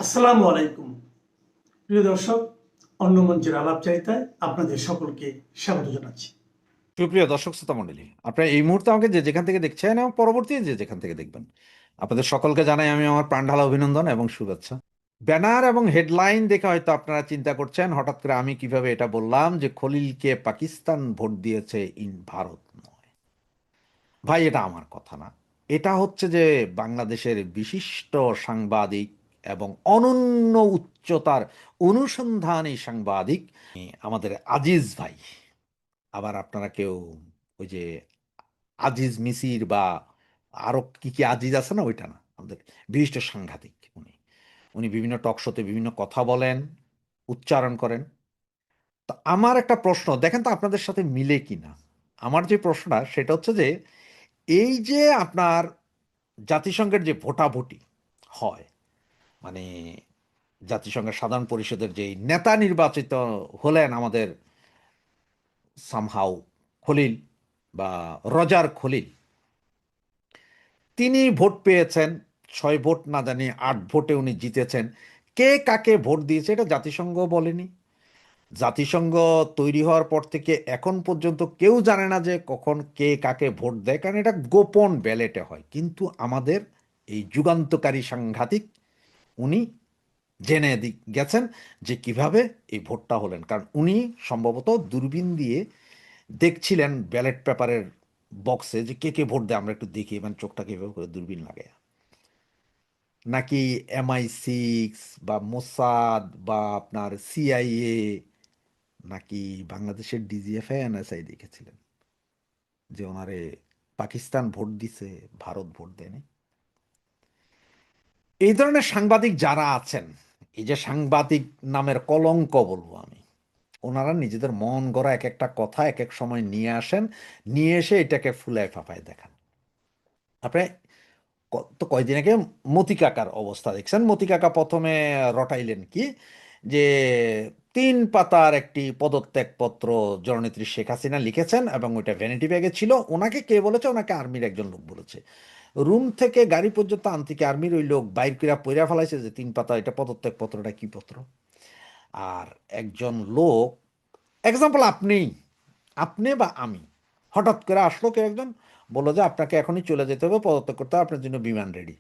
আসসালামু আলাইকুম প্রিয় দর্শক, অন্য মঞ্চের আলাপচারিতায় আপনাদের সকলকে স্বাগত জানাচ্ছি। সুপ্রিয় দর্শক শ্রোতা মণ্ডলী, আপনারা এই মুহূর্তে আমাকে যে যেখান থেকে দেখছেন এবং পরবর্তী যে যেখান থেকে দেখবেন, আপনাদের সকলকে জানাই আমি আমার প্রাণঢালা অভিনন্দন এবং শুভেচ্ছা। ব্যানার এবং হেডলাইন দেখে হয়তো আপনারা চিন্তা করছেন হঠাৎ করে আমি কিভাবে এটা বললাম যে খলিলকে পাকিস্তান ভোট দিয়েছে ভারত নয়। ভাই, এটা আমার কথা না, এটা হচ্ছে যে বাংলাদেশের বিশিষ্ট সাংবাদিক এবং অনন্য উচ্চতার অনুসন্ধানী সাংবাদিক আমাদের আজিজ ভাই। আবার আপনারা কেউ ওই যে আজিজ মিসির বা আরো কি কি আজিজ আছে না, ওইটা না, আমাদের বিশিষ্ট সাংঘাতিক উনি। উনি বিভিন্ন টক শোতে বিভিন্ন কথা বলেন, উচ্চারণ করেন। তো আমার একটা প্রশ্ন, দেখেন তো আপনাদের সাথে মিলে কিনা। আমার যে প্রশ্নটা সেটা হচ্ছে যে এই যে আপনার জাতিসংঘের যে ভোটাভুটি হয়, মানে জাতিসংঘের সাধারণ পরিষদের যে নেতা নির্বাচিত হলেন আমাদের সামহাউ খলিল বা রজার খলিল, তিনি ভোট পেয়েছেন 6 ভোট না জানি 8 ভোটে উনি জিতেছেন। কে কাকে ভোট দিয়েছে এটা জাতিসংঘ বলেনি। জাতিসংঘ তৈরি হওয়ার পর থেকে এখন পর্যন্ত কেউ জানে না যে কখন কে কাকে ভোট দেয়, কারণ এটা গোপন ব্যালেটে হয়। কিন্তু আমাদের এই যুগান্তকারী সাংঘাতিক উনি জেনে গেছেন যে কিভাবে এই ভোটটা হলেন, কারণ উনি সম্ভবত দূরবীন দিয়ে দেখছিলেন ব্যালট পেপারের বক্সে যে কে কে ভোট দেয়, আমরা একটু দেখি, মানে চোখটাকে এভাবে করে দূরবীন লাগে। নাকি MI6 বা মোসাদ বা আপনার CIA, নাকি বাংলাদেশের DGFI NSI দেখেছিলেন যে ওনারে পাকিস্তান ভোট দিছে, ভারত ভোট দেয়নি। এই ধরনের সাংবাদিক যারা আছেন, এই যে সাংবাদিক নামের কলঙ্ক বলবো আমি, ওনারা নিজেদের মন গড়া এক একটা কথা এক এক সময় নিয়ে আসেন, নিয়ে এসে এটাকে ফুলায় ফাঁপায় দেখান। আপনি তো কয়দিন আগে মতি কাকার অবস্থা দেখছেন। মতি কাকা প্রথমে রটাইলেন কি যে 3 পাতার একটি পদত্যাগপত্র জননেত্রী শেখ হাসিনা লিখেছেন এবং ওইটা ভ্যানিটি ব্যাগে ছিল। ওনাকে কে বলেছে? ওনাকে আর্মির একজন লোক বলেছে। রুম থেকে গাড়ি পর্যন্ত আনতে কি আর্মির ওই লোক বাইর কইরা পইরা ফেলাইছে যে 3 পাতা এটা পদত্যাগপত্রটা কি পত্র। আর একজন লোক, এক্সাম্পল আপনি আপনি বা আমি, হঠাৎ করে আসলো কেউ একজন, বললো যে আপনাকে এখনই চলে যেতে হবে, পদত্যাগ করতে হবে, আপনার জন্য বিমান রেডি।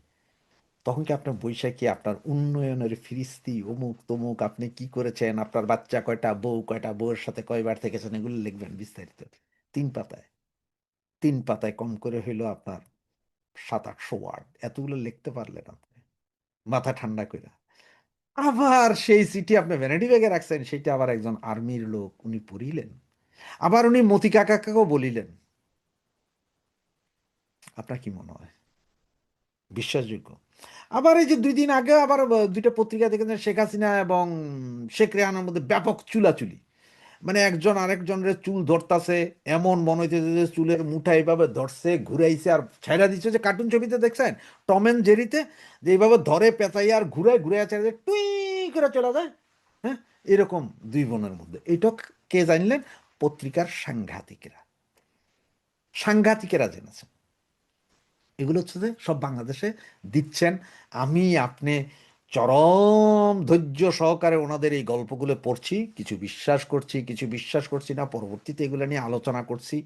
তখন কি আপনার বৈশাখী আপনার উন্নয়নের ফিরিস্তি অমুক তমুক, আপনি কি করেছেন, আপনার বাচ্চা কয়টা, বউ কয়টা, বউয়ের সাথে কয়বার থেকেছেন, এগুলো লিখবেন বিস্তারিত 3 পাতায়। 3 পাতায় কম করে হইলো আপনার 700-800 ওয়ার্ড, এতগুলো লিখতে পারলেন আপনি মাথা ঠান্ডা করে। আবার সেই চিঠি আপনি ভ্যানিটি ব্যাগে রাখছেন, সেটা আবার একজন আর্মির লোক উনি পড়িলেন, আবার উনি মতি কাকাকেও বলিলেন। আপনার কি মনে হয় বিশ্বাসযোগ্য? আবার এই যে 2 দিন আগে আবার দুইটা পত্রিকা দেখেছেন শেখ হাসিনা এবং শেখ রেহানার মধ্যে ব্যাপক চুলাচুলি, মানে একজন আরেকজনের চুল ধরতাছে, এমন মনে হইতেছে যে চুলের মুঠা এইভাবে ধরছে, ঘুরাইছে আর ছাইড়া দিচ্ছে, যে কার্টুন ছবিতে দেখছেন টম এন্ড জেরিতে, যে এইভাবে ধরে পেঁচাই আর ঘুরায় ঘুরাই ছেড়ে টুই করে চলে যায়। হ্যাঁ, এরকম দুই বোনের মধ্যে এটা কে জানলেন? পত্রিকার সাংঘাতিকেরা, সাংঘাতিকেরা জেনেছেন। এগুলো হচ্ছে যে সব বাংলাদেশে দিচ্ছেন। আমি আপনি চরম ধৈর্য সহকারে ওনাদের এই গল্পগুলো পড়ছি, কিছু বিশ্বাস করছি, কিছু বিশ্বাস করছি না, পরবর্তীতে এগুলো নিয়ে আলোচনা করছি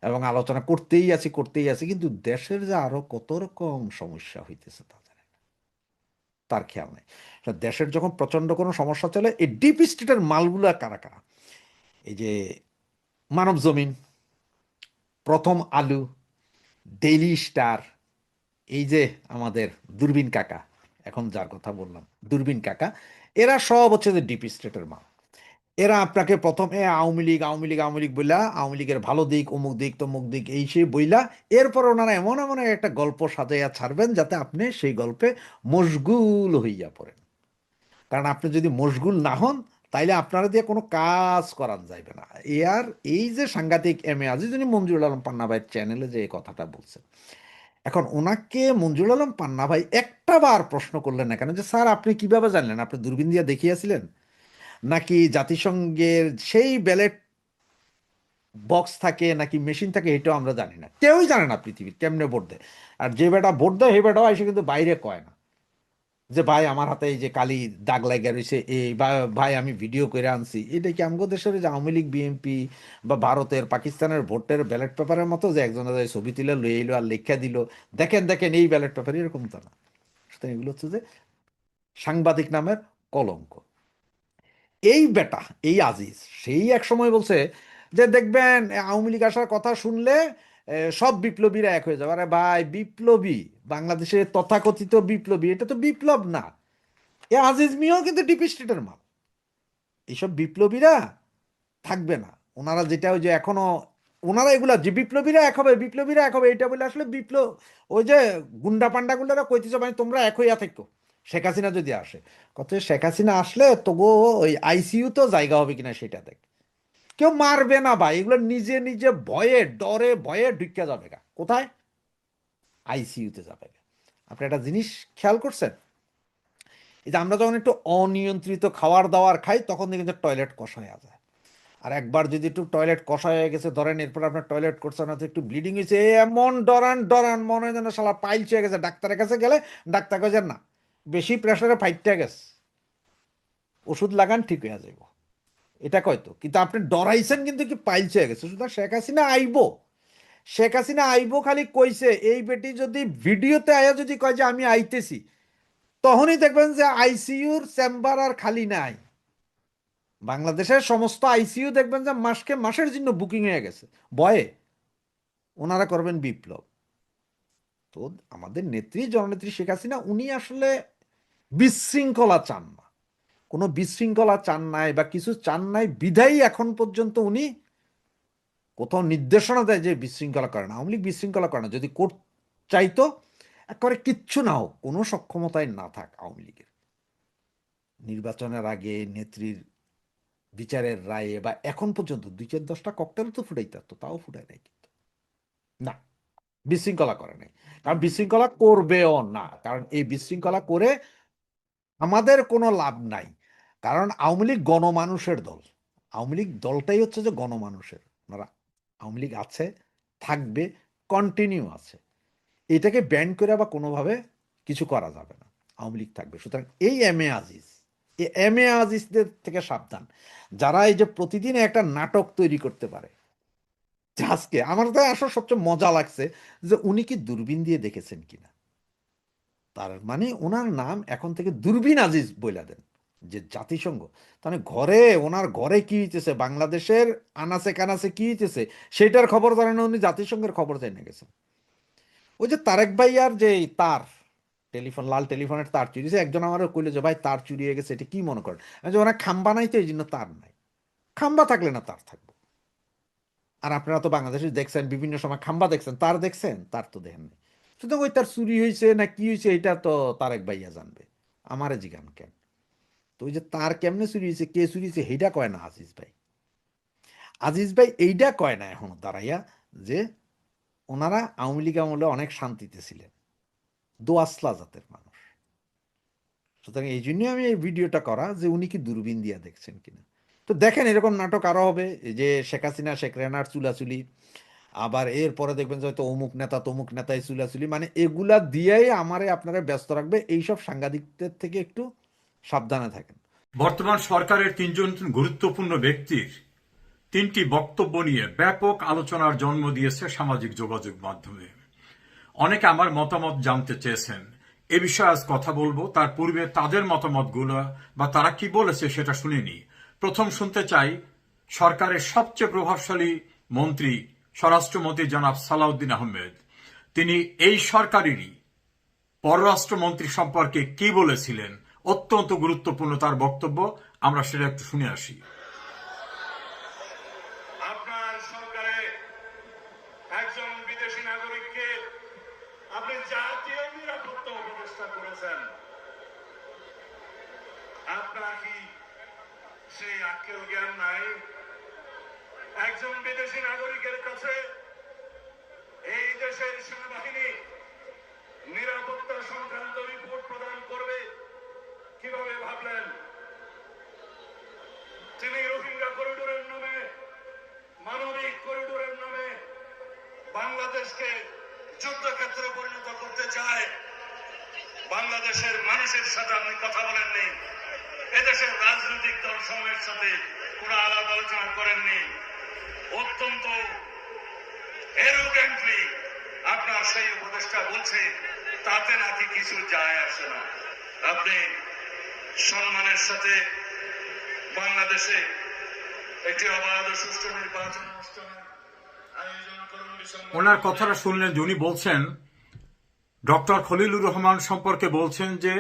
এবং আলোচনা করতেই আছি, কিন্তু দেশের যে আরো কত রকম সমস্যা হইতেছে তার খেয়াল নেই। দেশের যখন প্রচন্ড কোনো সমস্যা চলে, এই ডিপ স্টেটের মালগুলা কারা কারা? এই যে মানব জমিন, প্রথম আলু, ডেইলি স্টার, এই যে আমাদের দূরবীন কাকা, এখন যার কথা বললাম দূরবীন কাকা, এরা সব হচ্ছে যে ডিপ স্টেটের মাল। এরা আপনাকে প্রথমে আওয়ামী লীগ বইলা, আওয়ামী লীগের ভালো দিক অমুক দিক তমুক দিক এই সেই বইলা, এরপর ওনারা এমন এমন একটা গল্প সাজাইয়া ছাড়বেন যাতে আপনি সেই গল্পে মশগুল হইয়া পড়েন। কারণ আপনি যদি মশগুল না হন, তাইলে আপনারা দিয়ে কোনো কাজ করান যাইবে না। এই যে সাংঘাতিক আজিজ, উনি মঞ্জুরুল আলম পান্না ভাইয়ের চ্যানেলে যে এই কথাটা বলছেন, এখন ওনাকে মঞ্জুরুল আলম পান্না ভাই একটা বার প্রশ্ন করলেন না কেন যে স্যার আপনি কিভাবে জানলেন, আপনি দূরবীন দিয়ে দেখিয়েছিলেন নাকি জাতিসংঘের সেই ব্যালেট বক্স থাকে নাকি মেশিন থাকে, এটাও আমরা জানি না, কেউই জানে না পৃথিবীর কেমনে ভোট দেয়। আর যে বেটা ভোট দেয় সেই বেটাও এসে কিন্তু বাইরে কয় না যে ভাই আমার হাতে এই যে কালি দাগ লাগা রয়েছে, এই বা ভাই আমি ভিডিও করে আনছি, এটা কি আমাদের দেশের যে আওয়ামী লীগ বিএনপি বা ভারতের পাকিস্তানের ভোটের ব্যালট পেপারের মতো যে একজন ছবি তুলে লয়ে এলো আর লেখা দিল দেখেন দেখেন এই ব্যালট পেপার, এরকম তো না। সুতরাং এগুলো হচ্ছে যে সাংবাদিক নামের কলঙ্ক। এই বেটা, এই আজিজ সেই এক সময় বলছে যে দেখবেন আওয়ামী লীগ আসার কথা শুনলে সব বিপ্লবীরা এক হয়ে যাবে। আরে ভাই, বিপ্লবী বাংলাদেশে তথাকথিত বিপ্লবী, এটা তো বিপ্লব না। এ আজিজ মিয়াও কিন্তু ডিপ স্টেটের মাল। এইসব বিপ্লবীরা থাকবে না। ওনারা যেটা ওই যে এখনো ওনারা এগুলা যে বিপ্লবীরা এক হবে, বিপ্লবীরা এক হবে, এটা বলে আসলে বিপ্লব ওই যে গুন্ডা পান্ডাগুলোরা কইতেছে ভাই তোমরা এক হইয়া থাকো শেখ হাসিনা যদি আসে। কত শেখ হাসিনা আসলে তবু ওই আইসিইউ তো জায়গা হবে কিনা সেটা দেখ। কেউ মারবে না ভাই, এগুলো নিজে নিজে ভয়ে ডরে ভয়ে ঢুকে যাবে গা। কোথায়? আইসিইউতে যাবে গা। আপনি একটা জিনিস খেয়াল করছেন, এই যে আমরা যখন একটু অনিয়ন্ত্রিত খাবার দাবার খাই তখন কিন্তু টয়লেট কষা হয়ে যায়। আর একবার যদি একটু টয়লেট কষা হয়ে গেছে ধরেন, এরপর আপনার টয়লেট করছে না তো একটু ব্লিডিং হয়েছে, এমন ডরান ডরান মনে হয় যেন শালা পাইলস হয়ে গেছে। ডাক্তারের কাছে গেলে ডাক্তার কাছে না, বেশি প্রেশারে ফাইটটা গেছে, ওষুধ লাগান ঠিক হয়ে যাইব, এটা কয়তো। কিন্তু আপনি ডরাইছেন কিন্তু কি পাইলস হয়ে গেছে। সুতরাং শেখ হাসিনা আইবো, শেখ হাসিনা আইবো খালি কইছে। এই বেটি যদি ভিডিওতে আয়া যদি কয় যে আমি আইতেছি, তখনই দেখবেন যে আইসিইউর চেম্বার আর খালি নাই। বাংলাদেশের সমস্ত আইসিইউ দেখবেন যে মাসকে মাসের জন্য বুকিং হয়ে গেছে ভয়ে। ওনারা করবেন বিপ্লব। তো আমাদের নেত্রী জননেত্রী শেখ হাসিনা উনি আসলে বিশৃঙ্খলা চান না, কোনো বিশৃঙ্খলা চান নাই বা কিছু চান নাই বিধায়ী এখন পর্যন্ত উনি কোথাও নির্দেশনা দেয় যে বিশৃঙ্খলা করে না। আওয়ামী লীগ বিশৃঙ্খলা করে না। যদি চাইতো একেবারে কিচ্ছু না হোক, কোনো সক্ষমতায় না থাক আওয়ামী লীগের, নির্বাচনের আগে নেত্রীর বিচারের রায়ে বা এখন পর্যন্ত 2-10টা ককটেল তো ফুটাইতে পারতো, তাও ফুটায় নাই কিন্তু। না, বিশৃঙ্খলা করে নাই। কারণ বিশৃঙ্খলা করবেও না, কারণ এই বিশৃঙ্খলা করে আমাদের কোনো লাভ নাই। কারণ আওয়ামী লীগ গণমানুষের দল। আওয়ামী লীগ দলটাই হচ্ছে যে গণমানুষের। ওনারা আওয়ামী লীগ আছে, থাকবে, কন্টিনিউ আছে। এটাকে ব্যান করে বা কোনোভাবে কিছু করা যাবে না। আওয়ামী লীগ থাকবে। সুতরাং এই এম এ আজিজ, এই এম এ আজিজদের থেকে সাবধান, যারা এই যে প্রতিদিন একটা নাটক তৈরি করতে পারে। যে আজকে আমার তো আসলে সবচেয়ে মজা লাগছে যে উনি কি দূরবীন দিয়ে দেখেছেন কিনা। তার মানে ওনার নাম এখন থেকে দূরবীন আজিজ বইলা দেন। যে জাতিসংঘ, তাহলে ঘরে ওনার ঘরে কি হইতেছে, বাংলাদেশের আনাচে কানাচে কি হইতেছে সেটার খবর জানেন উনি, জাতিসংঘের খবর জেনে গেছেন। ওই যে তারেক ভাইয়ার যে তার টেলিফোন, লাল টেলিফোনের তার চুরি হয়েছে, একজন আমার কইলো যে ভাই তার চুরি হয়ে গেছে, এটা কি মনে করেন? আমি যে ওরা খাম্বা নাই তো এই জন্য তার নাই। খাম্বা থাকলে না তার থাকবো। আর আপনারা তো বাংলাদেশে দেখছেন বিভিন্ন সময় খাম্বা দেখছেন, তার দেখছেন? তার তো দেখেন নাই। সুতরাং ওই তার চুরি হয়েছে না কি হয়েছে এটা তো তারেক ভাইয়া জানবে, আমারে জিগান কেন? তো ওই যে তার কেমনে চুরি হয়েছে, কে চুরি হয়েছে, সেইটা কয় না আজিজ ভাই। আজিজ ভাই এইটা কয় না এখনো দাঁড়াইয়া যে ওনারা আওয়ামী লীগ আমলে অনেক শান্তিতে ছিলেন, দোয়াসলা জাতের মানুষ। সুতরাং এই জন্যই আমি এই ভিডিওটা করা যে উনি কি দূরবীন দিয়া দেখছেন কিনা। তো দেখেন এরকম নাটক আরো হবে, এই যে শেখ হাসিনা শেখ রেনার চুলাচুলি, আবার এরপরে দেখবেন যে হয়তো অমুক নেতা তমুক নেতাই চুলাচুলি, মানে এগুলা দিয়েই আমারে আপনারা ব্যস্ত রাখবে। এইসব সাংবাদিকদের থেকে একটু সাবধানে থাকেন। বর্তমান সরকারের তিনজন গুরুত্বপূর্ণ ব্যক্তির তিনটি বক্তব্য নিয়ে ব্যাপক আলোচনার জন্ম দিয়েছে সামাজিক যোগাযোগ মাধ্যমে। অনেকে আমার মতামত জানতে চেয়েছেন, এ বিষয়ে আজ কথা বলবো। তার পূর্বে তাদের মতামতগুলো বা তারা কি বলেছে সেটা শুনে নি। প্রথম শুনতে চাই সরকারের সবচেয়ে প্রভাবশালী মন্ত্রী, স্বরাষ্ট্রমন্ত্রী জনাব সালাউদ্দিন আহমেদ। তিনি এই সরকারেরই পররাষ্ট্রমন্ত্রী সম্পর্কে কি বলেছিলেন, অত্যন্ত গুরুত্বপূর্ণ তার বক্তব্য। আমরা সেটা একটু শুনে আসি। আপনার সরকারে একজন বিদেশি নাগরিককে আপনি জাতীয় নিরাপত্তা উপদেষ্টা করেছেন। আপনার কি সেই আক্কেল জ্ঞান নাই? একজন বিদেশি নাগরিকের কাছে এই দেশের সেনাবাহিনী নিরাপত্তা সংক্রান্ত রিপোর্ট প্রদান করবে কিভাবে ভাবলেন? তিনি রোহিঙ্গা করিডোরের নামে, মানবিক করিডোরের নামে বাংলাদেশকে যুদ্ধক্ষেত্রে পরিণত করতে চায়। বাংলাদেশের মানুষের সাথে আপনি কথা বলেননি, এদেশের রাজনৈতিক দল সমূহের সাথে কোনো আলাপ আলোচনা করেননি। অত্যন্ত এরোগেন্টলি আপনার সেই উপদেষ্টা বলছে তাতে নাকি কিছু যায় আসে না। আপনি সম্মানের সাথে বাংলাদেশে একটি অবাধ ও সুষ্ঠু নির্বাচন অনুষ্ঠানের আয়োজন করুন। ওনার কথাটা শুনলেন যে উনি বলছেন, ডক্টর খলিলুর রহমান সম্পর্কে বলছেন যে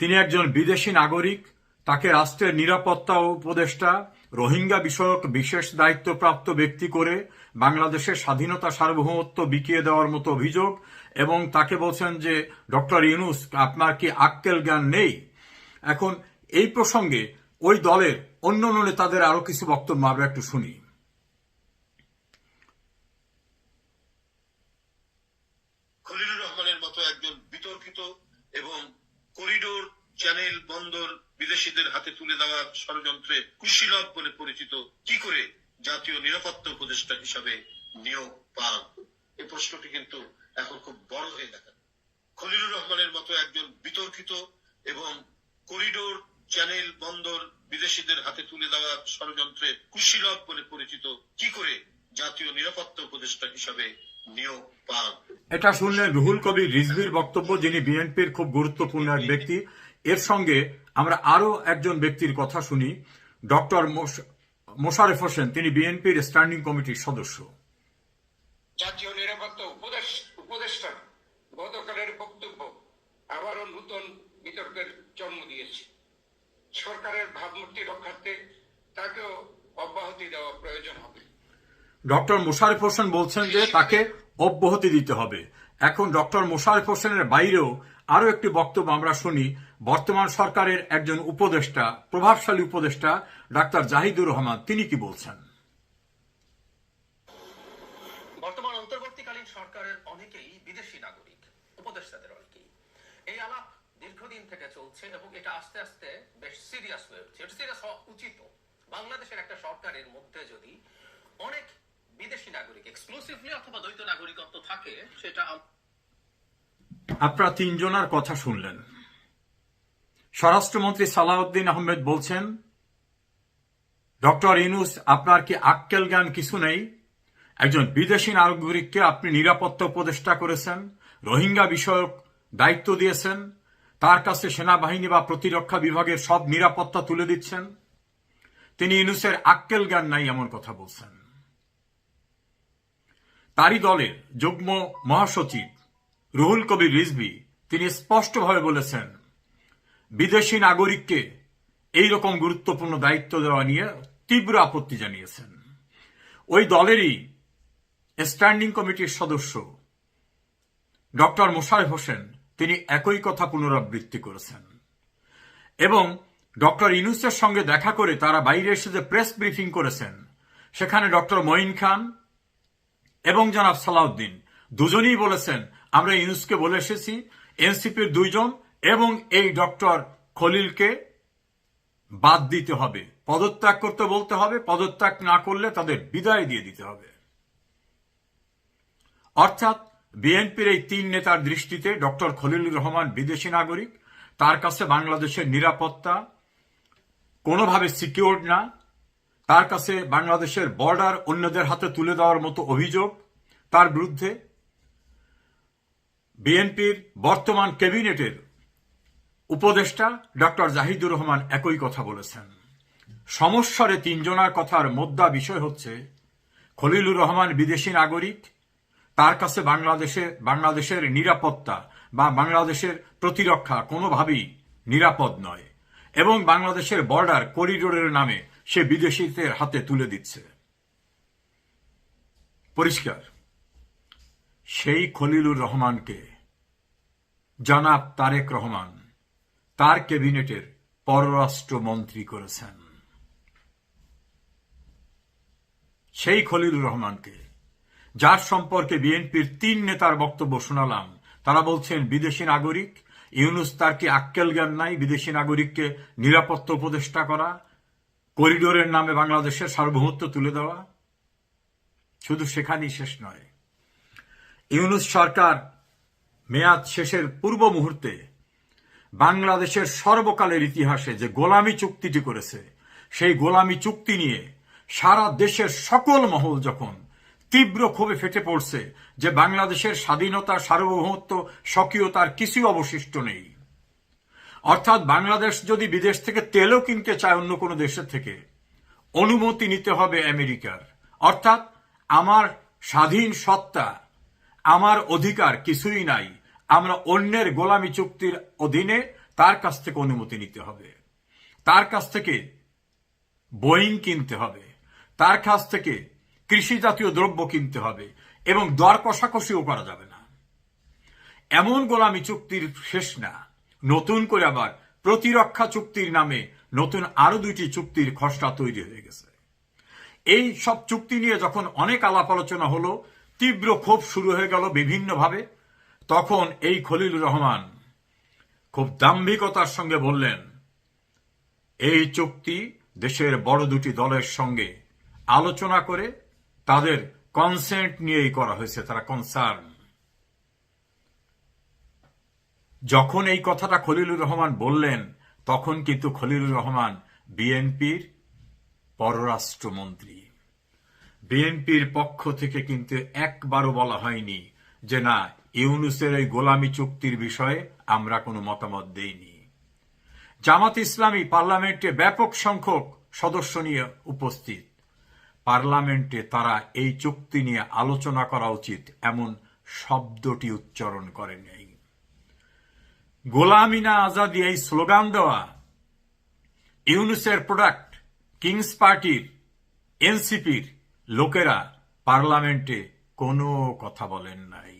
তিনি একজন বিদেশি নাগরিক, তাকে রাষ্ট্রের নিরাপত্তা ও উপদেষ্টা, রোহিঙ্গা বিষয়ক বিশেষ দায়িত্বপ্রাপ্ত ব্যক্তি করে বাংলাদেশের স্বাধীনতা সার্বভৌমত্ব বিকিয়ে দেওয়ার মতো অভিযোগ, এবং তাকে বলছেন যে ডক্টর ইউনূস আপনার কি আক্কেল জ্ঞান নেই। এখন এই প্রসঙ্গে ওই দলের অন্য নেতাদের আরো কিছু বক্তব্য আমরা একটু শুনি। খলিলুর রহমানের মতো একজন বিতর্কিত এবং করিডোর, চ্যানেল, বন্দর বিদেশিদের হাতে তুলে দেওয়ার ষড়যন্ত্রে কুশীলব বলে পরিচিত কি করে জাতীয় নিরাপত্তা উপদেষ্টা হিসাবে নিয়োগ পান, এই প্রশ্নটি কিন্তু এখন খুব বড় হয়ে দেখা। খলিলুর রহমানের মতো একজন বিতর্কিত এবং করিডোর, চ্যানেল, বন্দর বিদেশিদের হাতে তুলে দেওয়ার ষড়যন্ত্রে কুশীলব বলে পরিচিত কি করে জাতীয় নিরাপত্তা উপদেষ্টা হিসাবে নিয়োগ পান। এটা শুনলেন রুহুল কবির রিজভির বক্তব্য, যিনি বিএনপির খুব গুরুত্বপূর্ণ এক ব্যক্তি। এর সঙ্গে আমরা আরো একজন ব্যক্তির কথা শুনি, ডক্টর মোশাররফ হোসেন, তিনি বিএনপির স্ট্যান্ডিং কমিটির সদস্য। জাতীয় নিরাপত্তা উপদেষ্টার গতকালের বক্তব্য আবারও নতুন বিতর্কের জন্ম দিয়েছে। সরকারের ভাবমূর্তি রক্ষার্থে তাকেও অব্যাহতি দেওয়া প্রয়োজন হবে। ডক্টর মোশাররফ হোসেন বলছেন যে তাকে অব্যাহতি দিতে হবে। এখন ডক্টর মোশাররফ হোসেনের বাইরেও আরো একটি বক্তব্য আমরা শুনি, বর্তমান সরকারের একজন উপদেষ্টা, প্রভাবশালী উপদেষ্টা ডাক্তার জাহিদুর রহমান, তিনি কি বলছেন। বর্তমান অন্তর্বর্তীকালীন সরকারের অনেকেই বিদেশি নাগরিক, উপদেষ্টাদের অনেকেই। এই আলাপ দীর্ঘদিন থেকে চলছে এবং এটা আস্তে আস্তে বেশ সিরিয়াস হয়ে উঠছে। এটা সিরিয়াস হওয়া উচিত। বাংলাদেশের একটা সরকারের মধ্যে যদি অনেক বিদেশি নাগরিক এক্সক্লুসিভলি অথবা দ্বৈত নাগরিকত্ব থাকে, সেটা আপনারা তিনজনের কথা শুনলেন। স্বরাষ্ট্রমন্ত্রী সালাউদ্দিন আহমেদ বলছেন, ডক্টর ইউনূস আপনার কি আক্কেল জ্ঞান কিছু নেই? একজন বিদেশি নাগরিককে আপনি নিরাপত্তা উপদেষ্টা করেছেন, রোহিঙ্গা বিষয়ক দায়িত্ব দিয়েছেন, তার কাছে সেনাবাহিনী বা প্রতিরক্ষা বিভাগের সব নিরাপত্তা তুলে দিচ্ছেন। তিনি ইউনূসের আক্কেল জ্ঞান নাই এমন কথা বলছেন। তারই দলের যুগ্ম মহাসচিব রুহুল কবির রিজভী, তিনি স্পষ্টভাবে বলেছেন বিদেশি নাগরিককে এইরকম গুরুত্বপূর্ণ দায়িত্ব দেওয়া নিয়ে তীব্র আপত্তি জানিয়েছেন। ওই দলেরই স্ট্যান্ডিং কমিটির সদস্য ডক্টর মোশাররফ হোসেন, তিনি একই কথা পুনরাবৃত্তি করেছেন এবং ডক্টর ইউনূসের সঙ্গে দেখা করে তারা বাইরে এসে যে প্রেস ব্রিফিং করেছেন, সেখানে ডক্টর মঈন খান এবং জনাব সালাউদ্দিন দুজনেই বলেছেন আমরা ইউনূসকে বলে এসেছি এনসিপির দুইজন এবং এই ডক্টর খলিলকে বাদ দিতে হবে, পদত্যাগ করতে বলতে হবে, পদত্যাগ না করলে তাদের বিদায় দিয়ে দিতে হবে। অর্থাৎ বিএনপির এই তিন নেতার দৃষ্টিতে ডক্টর খলিলুর রহমান বিদেশি নাগরিক, তার কাছে বাংলাদেশের নিরাপত্তা কোনোভাবে সিকিউরড না, তার কাছে বাংলাদেশের বর্ডার অন্যদের হাতে তুলে দেওয়ার মতো অভিযোগ তার বিরুদ্ধে। বিএনপির বর্তমান ক্যাবিনেটের উপদেষ্টা ডক্টর জাহিদুর রহমান একই কথা বলেছেন। সমস্যারে তিনজনার কথার মোদ্দা বিষয় হচ্ছে খলিলুর রহমান বিদেশি নাগরিক, তার কাছে বাংলাদেশের নিরাপত্তা বা বাংলাদেশের প্রতিরক্ষা কোনোভাবেই নিরাপদ নয় এবং বাংলাদেশের বর্ডার করিডোরের নামে সে বিদেশিদের হাতে তুলে দিচ্ছে। পরিষ্কার, সেই খলিলুর রহমানকে জনাব তারেক রহমান তার ক্যাবিনেটের পররাষ্ট্রমন্ত্রী করেছেন। সেই খলিলুর রহমানকে, যার সম্পর্কে বিএনপির তিন নেতার বক্তব্য শোনালাম, তারা বলছেন বিদেশি নাগরিক, ইউনূস তার কি আক্কেল জ্ঞান নাই বিদেশি নাগরিককে নিরাপত্তা উপদেষ্টা করা, করিডোরের নামে বাংলাদেশের সার্বভৌমত্ব তুলে দেওয়া। শুধু সেখানেই শেষ নয়, ইউনূস সরকার মেয়াদ শেষের পূর্ব মুহূর্তে বাংলাদেশের সর্বকালের ইতিহাসে যে গোলামি চুক্তিটি করেছে, সেই গোলামি চুক্তি নিয়ে সারা দেশের সকল মহল যখন তীব্র ক্ষোভে ফেটে পড়ছে যে বাংলাদেশের স্বাধীনতা, সার্বভৌমত্ব, স্বকীয়তার কিছুই অবশিষ্ট নেই, অর্থাৎ বাংলাদেশ যদি বিদেশ থেকে তেলও কিনতে চায় অন্য কোনো দেশের থেকে, অনুমতি নিতে হবে আমেরিকার। অর্থাৎ আমার স্বাধীন সত্তা, আমার অধিকার কিছুই নাই, আমরা অন্যের গোলামি চুক্তির অধীনে তার কাছ থেকে অনুমতি নিতে হবে, তার কাছ থেকে বোয়িং কিনতে হবে, তার কাছ থেকে কৃষি জাতীয় দ্রব্য কিনতে হবে এবং দর কষাকষিও করা যাবে না। এমন গোলামি চুক্তির শেষ না, নতুন করে আবার প্রতিরক্ষা চুক্তির নামে নতুন আরো 2টি চুক্তির খসড়া তৈরি হয়ে গেছে। এই সব চুক্তি নিয়ে যখন অনেক আলাপ আলোচনা হলো, তীব্র ক্ষোভ শুরু হয়ে গেল বিভিন্নভাবে, তখন এই খলিলুর রহমান খুব দাম্ভিকতার সঙ্গে বললেন, এই চুক্তি দেশের বড় 2টি দলের সঙ্গে আলোচনা করে তাদের কনসেন্ট নিয়েই করা হয়েছে, তারা কনসার্ন। যখন এই কথাটা খলিলুর রহমান বললেন, তখন কিন্তু খলিলুর রহমান বিএনপির পররাষ্ট্রমন্ত্রী। বিএনপির পক্ষ থেকে কিন্তু একবারও বলা হয়নি যে না, ইউনূসের এই গোলামি চুক্তির বিষয়ে আমরা কোনো মতামত দেইনি। জামাত ইসলামী পার্লামেন্টে ব্যাপক সংখ্যক সদস্য নিয়ে উপস্থিত, পার্লামেন্টে তারা এই চুক্তি নিয়ে আলোচনা করা উচিত এমন শব্দটি উচ্চারণ করেনি। গোলামি না আজাদি এই স্লোগান দেওয়া ইউনূসের প্রোডাক্ট কিংস পার্টির, এনসিপির লোকেরা পার্লামেন্টে কোনো কথা বলেন নাই।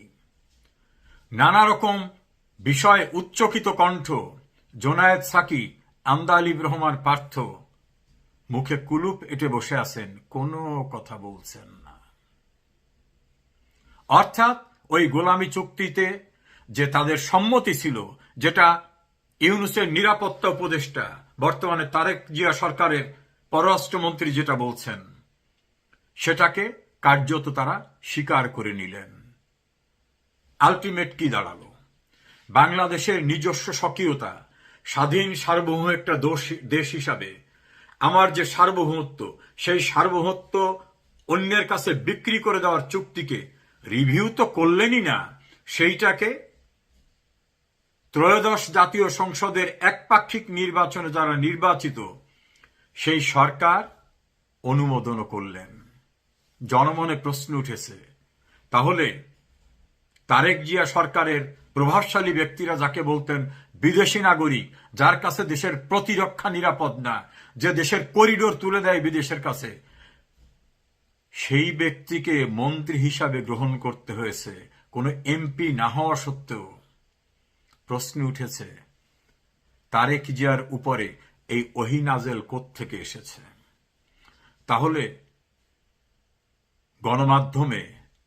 নানা রকম বিষয়ে উচ্চকিত কণ্ঠ, জোনায়েদ সাকি, আমদালিব রহমান পার্থ মুখে কুলুপ এঁটে বসে আছেন, কোনো কথা বলছেন না। অর্থাৎ ওই গোলামি চুক্তিতে যে তাদের সম্মতি ছিল, যেটা ইউনূসের নিরাপত্তা উপদেষ্টা বর্তমানে তারেক জিয়া সরকারের পররাষ্ট্রমন্ত্রী যেটা বলছেন, সেটাকে কার্যত তারা স্বীকার করে নিলেন। আলটিমেট কি দাঁড়ালো? বাংলাদেশের নিজস্ব স্বকীয়তা, স্বাধীন সার্বভৌম একটা দেশ হিসাবে আমার যে সার্বভৌমত্ব, সেই সার্বভৌমত্ব অন্যের কাছে বিক্রি করে দেওয়ার চুক্তিকে রিভিউ তো করলেনই না, সেইটাকে ত্রয়োদশ জাতীয় সংসদের একপাক্ষিক নির্বাচনে যারা নির্বাচিত, সেই সরকার অনুমোদনও করলেন। জনমনে প্রশ্ন উঠেছে, তাহলে তারেক জিয়া সরকারের প্রভাবশালী ব্যক্তিরা যাকে বলতেন বিদেশি নাগরিক, যার কাছে দেশের প্রতিরক্ষা নিরাপদ না, যে দেশের করিডোর তুলে দেয় বিদেশের কাছে, সেই ব্যক্তিকে মন্ত্রী হিসাবে গ্রহণ করতে হয়েছে কোনো এমপি না হওয়া সত্ত্বেও। প্রশ্ন উঠেছে, তারেক জিয়ার উপরে এই ওহী নাজেল কোত্থেকে এসেছে? তাহলে গণমাধ্যমে,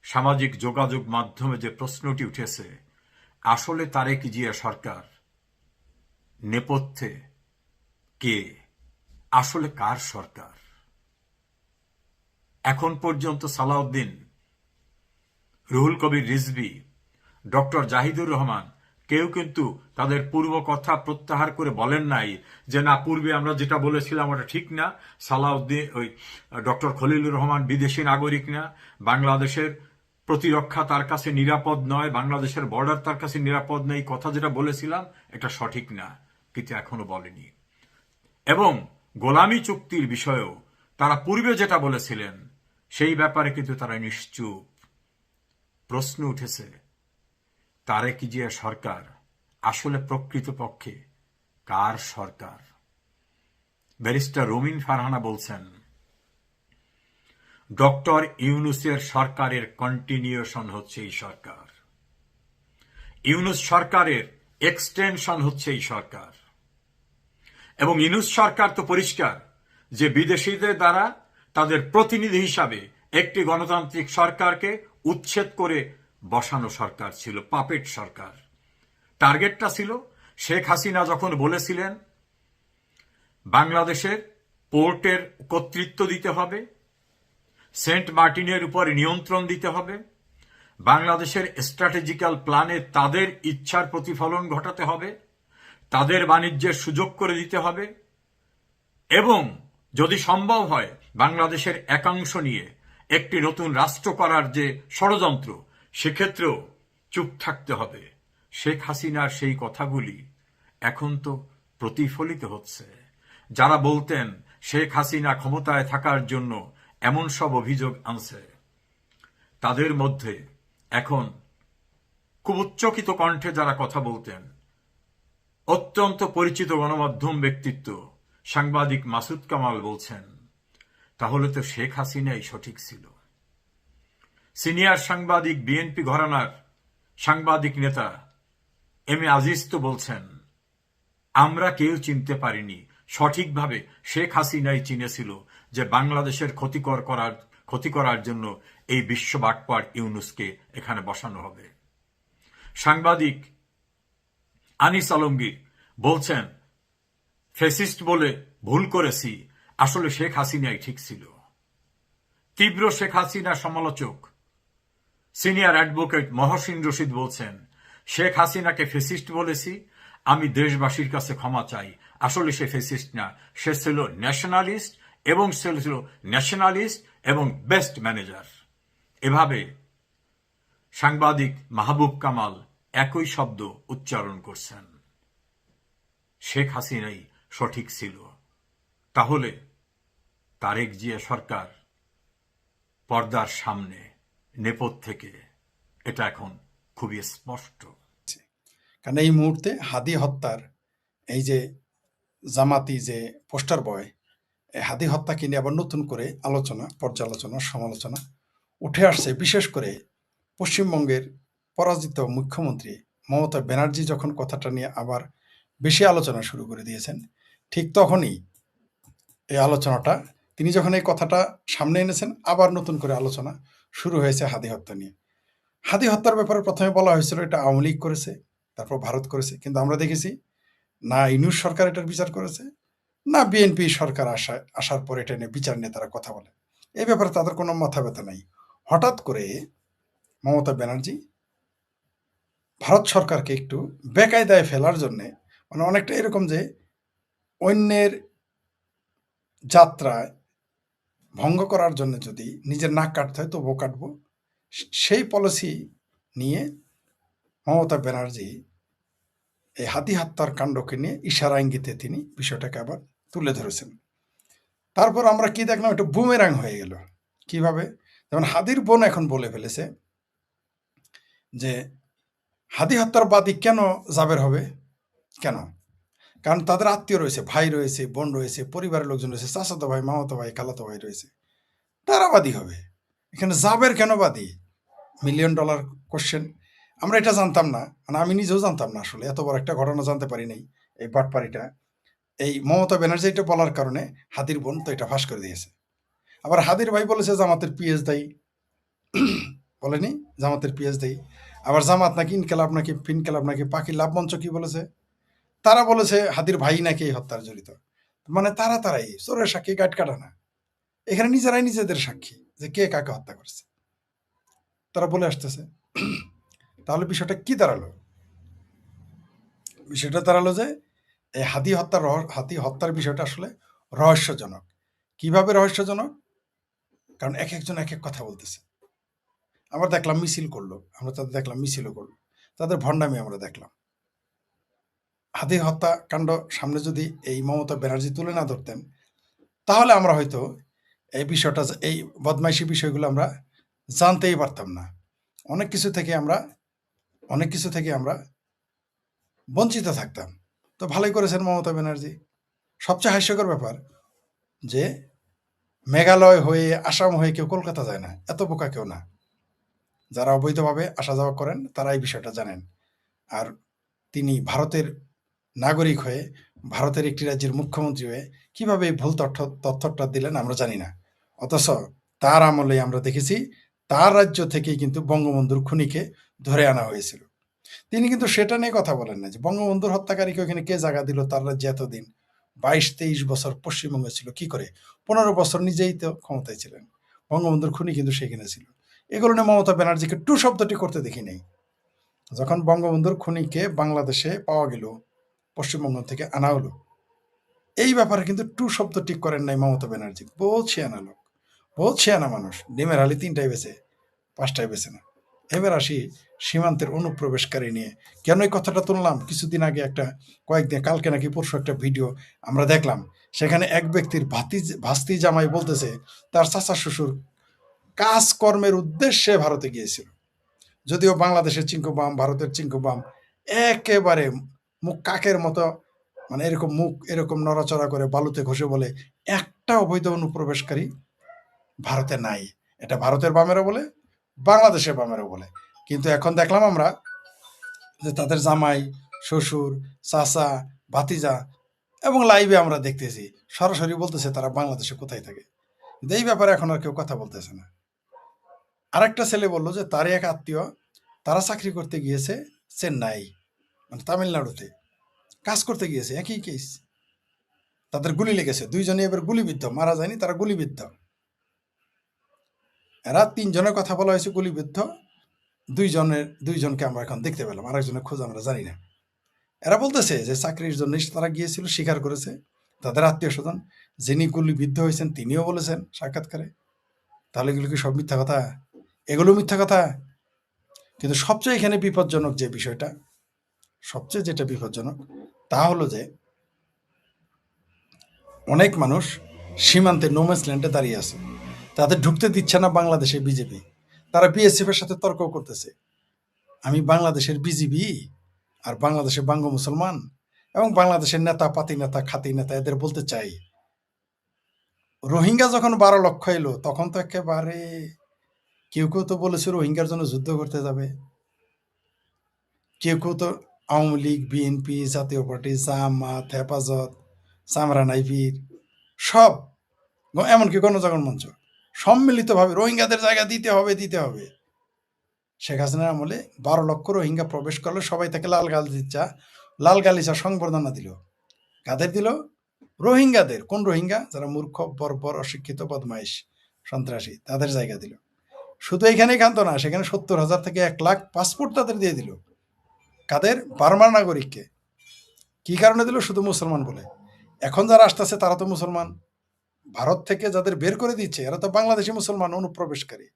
সামাজিক যোগাযোগ মাধ্যমে যে প্রশ্নটি উঠেছে, আসলে তারেক জিয়া সরকার নেপথ্যে কে? আসলে কার সরকার? এখন পর্যন্ত সালাউদ্দিন, রুহুল কবির রিজভী, ডক্টর জাহিদুর রহমান কেউ কিন্তু তাদের পূর্ব কথা প্রত্যাহার করে বলেন নাই যে না, পূর্বে আমরা যেটা বলেছিলাম ওটা ঠিক না, সালাউদ্দিন ওই ডক্টর খলিলুর রহমান বিদেশি নাগরিক না, বাংলাদেশের প্রতিরক্ষা তার কাছে নিরাপদ নয়, বাংলাদেশের বর্ডার তার কাছে নিরাপদ নেই, কথা যেটা বলেছিলাম এটা সঠিক না, কিন্তু এখনো বলেনি। এবং গোলামি চুক্তির বিষয়েও তারা পূর্বে যেটা বলেছিলেন সেই ব্যাপারে কিন্তু তারা নিশ্চুপ। প্রশ্ন উঠেছে, তারেক জিয়া সরকার আসলে প্রকৃতপক্ষে কার সরকার? ব্যারিস্টার রুমিন ফারহানা বলছেন, ডক্টর ইউনূসের সরকারের কন্টিনিউশন হচ্ছে এই সরকার, ইউনূস সরকারের এক্সটেনশন হচ্ছে এই সরকার। এবং ইউনূস সরকার তো পরিষ্কার যে বিদেশিদের দ্বারা তাদের প্রতিনিধি হিসাবে একটি গণতান্ত্রিক সরকারকে উচ্ছেদ করে বসানো সরকার ছিল, পাপেট সরকার। টার্গেটটা ছিল শেখ হাসিনা যখন বলেছিলেন বাংলাদেশের পোর্টের কর্তৃত্ব দিতে হবে, সেন্ট মার্টিনের উপরে নিয়ন্ত্রণ দিতে হবে, বাংলাদেশের স্ট্র্যাটেজিক্যাল প্ল্যানে তাদের ইচ্ছার প্রতিফলন ঘটাতে হবে, তাদের বাণিজ্যের সুযোগ করে দিতে হবে, এবং যদি সম্ভব হয় বাংলাদেশের একাংশ নিয়ে একটি নতুন রাষ্ট্র করার যে ষড়যন্ত্র, সেক্ষেত্রেও চুপ থাকতে হবে। শেখ হাসিনার সেই কথাগুলি এখন তো প্রতিফলিত হচ্ছে। যারা বলতেন শেখ হাসিনা ক্ষমতায় থাকার জন্য এমন সব অভিযোগ আনছে, তাদের মধ্যে এখন খুব উচ্চকিত কণ্ঠে যারা কথা বলতেন, অত্যন্ত পরিচিত গণমাধ্যম ব্যক্তিত্ব সাংবাদিক মাসুদ কামাল বলছেন, তাহলে তো শেখ হাসিনাই সঠিক ছিল। সিনিয়র সাংবাদিক বিএনপি ঘরানার সাংবাদিক নেতা এম এ আজিজ তো বলছেন, আমরা কেউ চিনতে পারিনি, সঠিকভাবে শেখ হাসিনাই চিনেছিল যে বাংলাদেশের ক্ষতি করার জন্য এই বিশ্ব বাটপার ইউনুসকে এখানে বসানো হবে। সাংবাদিক আনিস আলমগীর বলছেন, ফ্যাসিস্ট বলে ভুল করেছি, আসলে শেখ হাসিনাই ঠিক ছিল। তীব্র শেখ হাসিনা সমালোচক সিনিয়র অ্যাডভোকেট মহসিন রশিদ বলছেন, শেখ হাসিনাকে ফ্যাসিস্ট বলেছি, আমি দেশবাসীর কাছে ক্ষমা চাই, আসলে সে ফ্যাসিস্ট না, সে ছিল ন্যাশনালিস্ট এবং বেস্ট ম্যানেজার। এভাবে সাংবাদিক মাহবুব কামাল একই শব্দ উচ্চারণ করছেন, শেখ হাসিনাই সঠিক ছিল। তাহলে তারেক জিয়া সরকার পর্দার সামনে, নেপথ্যে, এটা এখন খুবই স্পষ্ট। কারণ এই মুহূর্তে হাদি হত্যার এই যে জামাতি যে পোস্টার বয়, এই হাদি হত্যাকে নিয়ে আবার নতুন করে আলোচনা, পর্যালোচনা, সমালোচনা উঠে আসছে। বিশেষ করে পশ্চিমবঙ্গের পরাজিত মুখ্যমন্ত্রী মমতা ব্যানার্জি যখন কথাটা নিয়ে আবার বেশি আলোচনা শুরু করে দিয়েছেন, ঠিক তখনই এই আলোচনাটা, তিনি যখন এই কথাটা সামনে এনেছেন, আবার নতুন করে আলোচনা শুরু হয়েছে হাদি হত্যা নিয়ে। হাদি হত্যার ব্যাপারে প্রথমে বলা হয়েছিল এটা আওয়ামী লীগ করেছে, তারপর ভারত করেছে, কিন্তু আমরা দেখেছি না ইউনূস সরকার এটার বিচার করেছে, না বিএনপি সরকার আসার পর এটা নিয়ে বিচার নিয়ে তারা কথা বলে। এই ব্যাপারে তাদের কোনো মাথা ব্যথা নাই। হঠাৎ করে মমতা ব্যানার্জি ভারত সরকারকে একটু বেকায়দায় ফেলার জন্যে, মানে অনেকটা এরকম যে অন্যের যাত্রায় ভঙ্গ করার জন্য যদি নিজের নাক কাটতে হয় তবুও কাটবো, সেই পলিসি নিয়ে মমতা ব্যানার্জি এই হাদি হত্যার কাণ্ডকে নিয়ে ইশারা ইঙ্গিতে তিনি বিষয়টাকে আবার তুলে ধরেছেন। তারপর আমরা কি দেখলাম, একটু বুমেরাং হয়ে গেল। কিভাবে? যেমন হাদির বোন এখন বলে ফেলেছে যে হাদি হত্যার বাদী কেন জাবের হবে, কেন? কারণ তাদের আত্মীয় রয়েছে, ভাই রয়েছে, বোন রয়েছে, পরিবারের লোকজন রয়েছে, চাচাতো ভাই, মামাতো ভাই, খালাতো ভাই রয়েছে, তারা বাদী হবে। এখানে জাবের কেন বাদী? $1 মিলিয়ন কোশ্চেন। আমরা এটা জানতাম না, মানে আমি নিজেও জানতাম না, আসলে এত বড় একটা ঘটনা জানতে পারি নাই। এই বাটপাড়িটা এই মমতা ব্যানার্জি এটা বলার কারণে হাদির বোন তো এটা ফাঁস করে দিয়েছে। আবার হাদির ভাই বলেছে জামাতের পিএস দায়ী, বলেনি জামাতের পিএস দায়ী। আবার জামাত নাকি ইনকেলাব নাকি ফিনকেলাব নাকি পাখি লাভ মঞ্চ কি বলেছে, তারা বলেছে হাদির ভাই নাকি এই হত্যার জড়িত। মানে তারাই চোরের সাক্ষী গাট কাটা না, এখানে নিজেরাই নিজেদের সাক্ষী যে কে কাকে হত্যা করছে, তারা বলে আসতেছে। তাহলে বিষয়টা কি দাঁড়ালো? বিষয়টা দাঁড়ালো যে এই হাদি হত্যার বিষয়টা আসলে রহস্যজনক। কিভাবে রহস্যজনক? কারণ এক একজন এক এক কথা বলতেছে। আমরা দেখলাম মিছিল করলো, আমরা তাদের দেখলাম মিছিলও করলো, তাদের ভণ্ডামি আমরা দেখলাম। হাদি হত্যাকাণ্ড সামনে যদি এই মমতা ব্যানার্জি তুলে না ধরতেন, তাহলে আমরা হয়তো এই বিষয়টা, এই বদমাইশি বিষয়গুলো আমরা জানতেই পারতাম না। অনেক কিছু থেকে আমরা বঞ্চিত থাকতাম। তো ভালোই করেছেন মমতা ব্যানার্জি। সবচেয়ে হাস্যকর ব্যাপার যে মেঘালয় হয়ে, আসাম হয়ে কেউ কলকাতা যায় না, এত বোকা কেউ না। যারা অবৈধভাবে আসা যাওয়া করেন তারা এই বিষয়টা জানেন। আর তিনি ভারতের নাগরিক হয়ে, ভারতের একটি রাজ্যের মুখ্যমন্ত্রী হয়ে কিভাবে এই ভুল তথ্যটা দিলেন আমরা জানি না। অথচ তার আমলে আমরা দেখেছি তার রাজ্য থেকেই কিন্তু বঙ্গবন্ধুর খুনিকে ধরে আনা হয়েছিল। তিনি কিন্তু সেটা নিয়ে কথা বলেন না যে বঙ্গবন্ধুর হত্যাকারীকে ওখানে কে জায়গা দিল, তার রাজ্যে এতদিন 22-23 বছর পশ্চিমবঙ্গে ছিল কি করে, 15 বছর নিজেই তো ক্ষমতায় ছিলেন, বঙ্গবন্ধুর খুনি কিন্তু সেখানে ছিল। এগুলো নিয়ে মমতা ব্যানার্জিকে টু শব্দটি করতে দেখি নাই। যখন বঙ্গবন্ধুর খুনিকে বাংলাদেশে পাওয়া গেল, পশ্চিমবঙ্গ থেকে আনা হলো, এই ব্যাপারে কিন্তু টু শব্দ ঠিক করেন নাই মমতা ব্যানার্জি। বহুত ছিয়ানা লোক, বহুত ছিয়ানা মানুষ। ডিমের হালি 3টায় বেছে, 5টায় বেছে না। এবার আসি সীমান্তের অনুপ্রবেশকারী নিয়ে। কেন এই কথাটা তুললাম? কিছুদিন আগে কয়েকদিন, কালকে নাকি পরশু একটা ভিডিও আমরা দেখলাম। সেখানে এক ব্যক্তির ভাস্তি জামাই বলতেছে তার চাচা শ্বশুর কাজকর্মের উদ্দেশ্যে ভারতে গিয়েছিল। যদিও বাংলাদেশের চিঙ্কুবাম, ভারতের চিঙ্কুবাম একেবারে মুখ কাকের মতো, মানে এরকম মুখ এরকম নড়াচড়া করে বালুতে ঘষে বলে একটা অবৈধ অনুপ্রবেশকারী ভারতে নাই। এটা ভারতের বামেরা বলে, বাংলাদেশের বামেরা বলে। কিন্তু এখন দেখলাম আমরা যে তাদের জামাই, শ্বশুর, চাচা, ভাতিজা এবং লাইভে আমরা দেখতেছি সরাসরি বলতেছে তারা বাংলাদেশে কোথায় থাকে। কিন্তু এই ব্যাপারে এখন আর কেউ কথা বলতেছে না। আরেকটা ছেলে বললো যে তারই এক আত্মীয়, তারা চাকরি করতে গিয়েছে চেন্নাই, মানে তামিলনাড়ুতে কাজ করতে গিয়েছে। একই কেস, তাদের গুলি লেগেছে, 2জনই এবার গুলিবিদ্ধ, মারা যায়নি, তারা গুলিবিদ্ধ। এরা 3জনের কথা বলা হয়েছে গুলিবিদ্ধ, 2জনকে আমরা এখন দেখতে পেলাম, আরেকজনের খোঁজ আমরা জানি না। এরা বলতেছে যে চাকরির জন্য তারা গিয়েছিল, স্বীকার করেছে। তাদের আত্মীয় স্বজন যিনি গুলিবিদ্ধ হয়েছেন তিনিও বলেছেন সাক্ষাৎকারে। তাহলে এগুলো কি সব মিথ্যা কথা? এগুলো মিথ্যা কথা। কিন্তু সবচেয়ে এখানে বিপজ্জনক যে বিষয়টা, সবচেয়ে যেটা বিপজ্জনক তা হলো যে অনেক মানুষ সীমান্তে নোম্যান্স ল্যান্ডে দাঁড়িয়ে আছে, তাদের ঢুকতে দিচ্ছে না বাংলাদেশের বিজেপি। তারা বিএসএফ এর সাথে তর্ক করতেছে, আমি বাংলাদেশের বিজিবি আর বাংলাদেশের বাঙ্গ মুসলমান এবং বাংলাদেশের নেতা, পাতি নেতা, খাতি নেতা, এদের বলতে চাই, রোহিঙ্গা যখন 12 লক্ষ এলো তখন তো একেবারে কেউ কেউ তো বলেছে রোহিঙ্গার জন্য যুদ্ধ করতে যাবে। কেউ কেউ তো আওয়ামী লীগ, বিএনপি, জাতীয় পার্টি, জামাত, হেফাজত, চামরা নাইপির সব, এমনকি গণজাগরণ মঞ্চ সম্মিলিতভাবে রোহিঙ্গাদের জায়গা দিতে হবে। শেখ হাসিনার আমলে 12 লক্ষ রোহিঙ্গা প্রবেশ করলে সবাই তাকে লাল গালিচা সংবর্ধনা দিল। কাদের দিল? রোহিঙ্গাদের। কোন রোহিঙ্গা? যারা মূর্খ, বর্বর, অশিক্ষিত, বদমাইশ, সন্ত্রাসী, তাদের জায়গা দিল। শুধু এখানেই ক্ষান্ত না, সেখানে 70,000 থেকে 1 লাখ পাসপোর্ট তাদের দিয়ে দিল। কাদের? বার্মার নাগরিককে। কি কারণে দিল? শুধু মুসলমান বলে। এখন যারা আসতেছে তারা তো মুসলমান। ভারত থেকে যাদের বের করে দিচ্ছে এরা তো বাংলাদেশি মুসলমান অনুপ্রবেশকারী,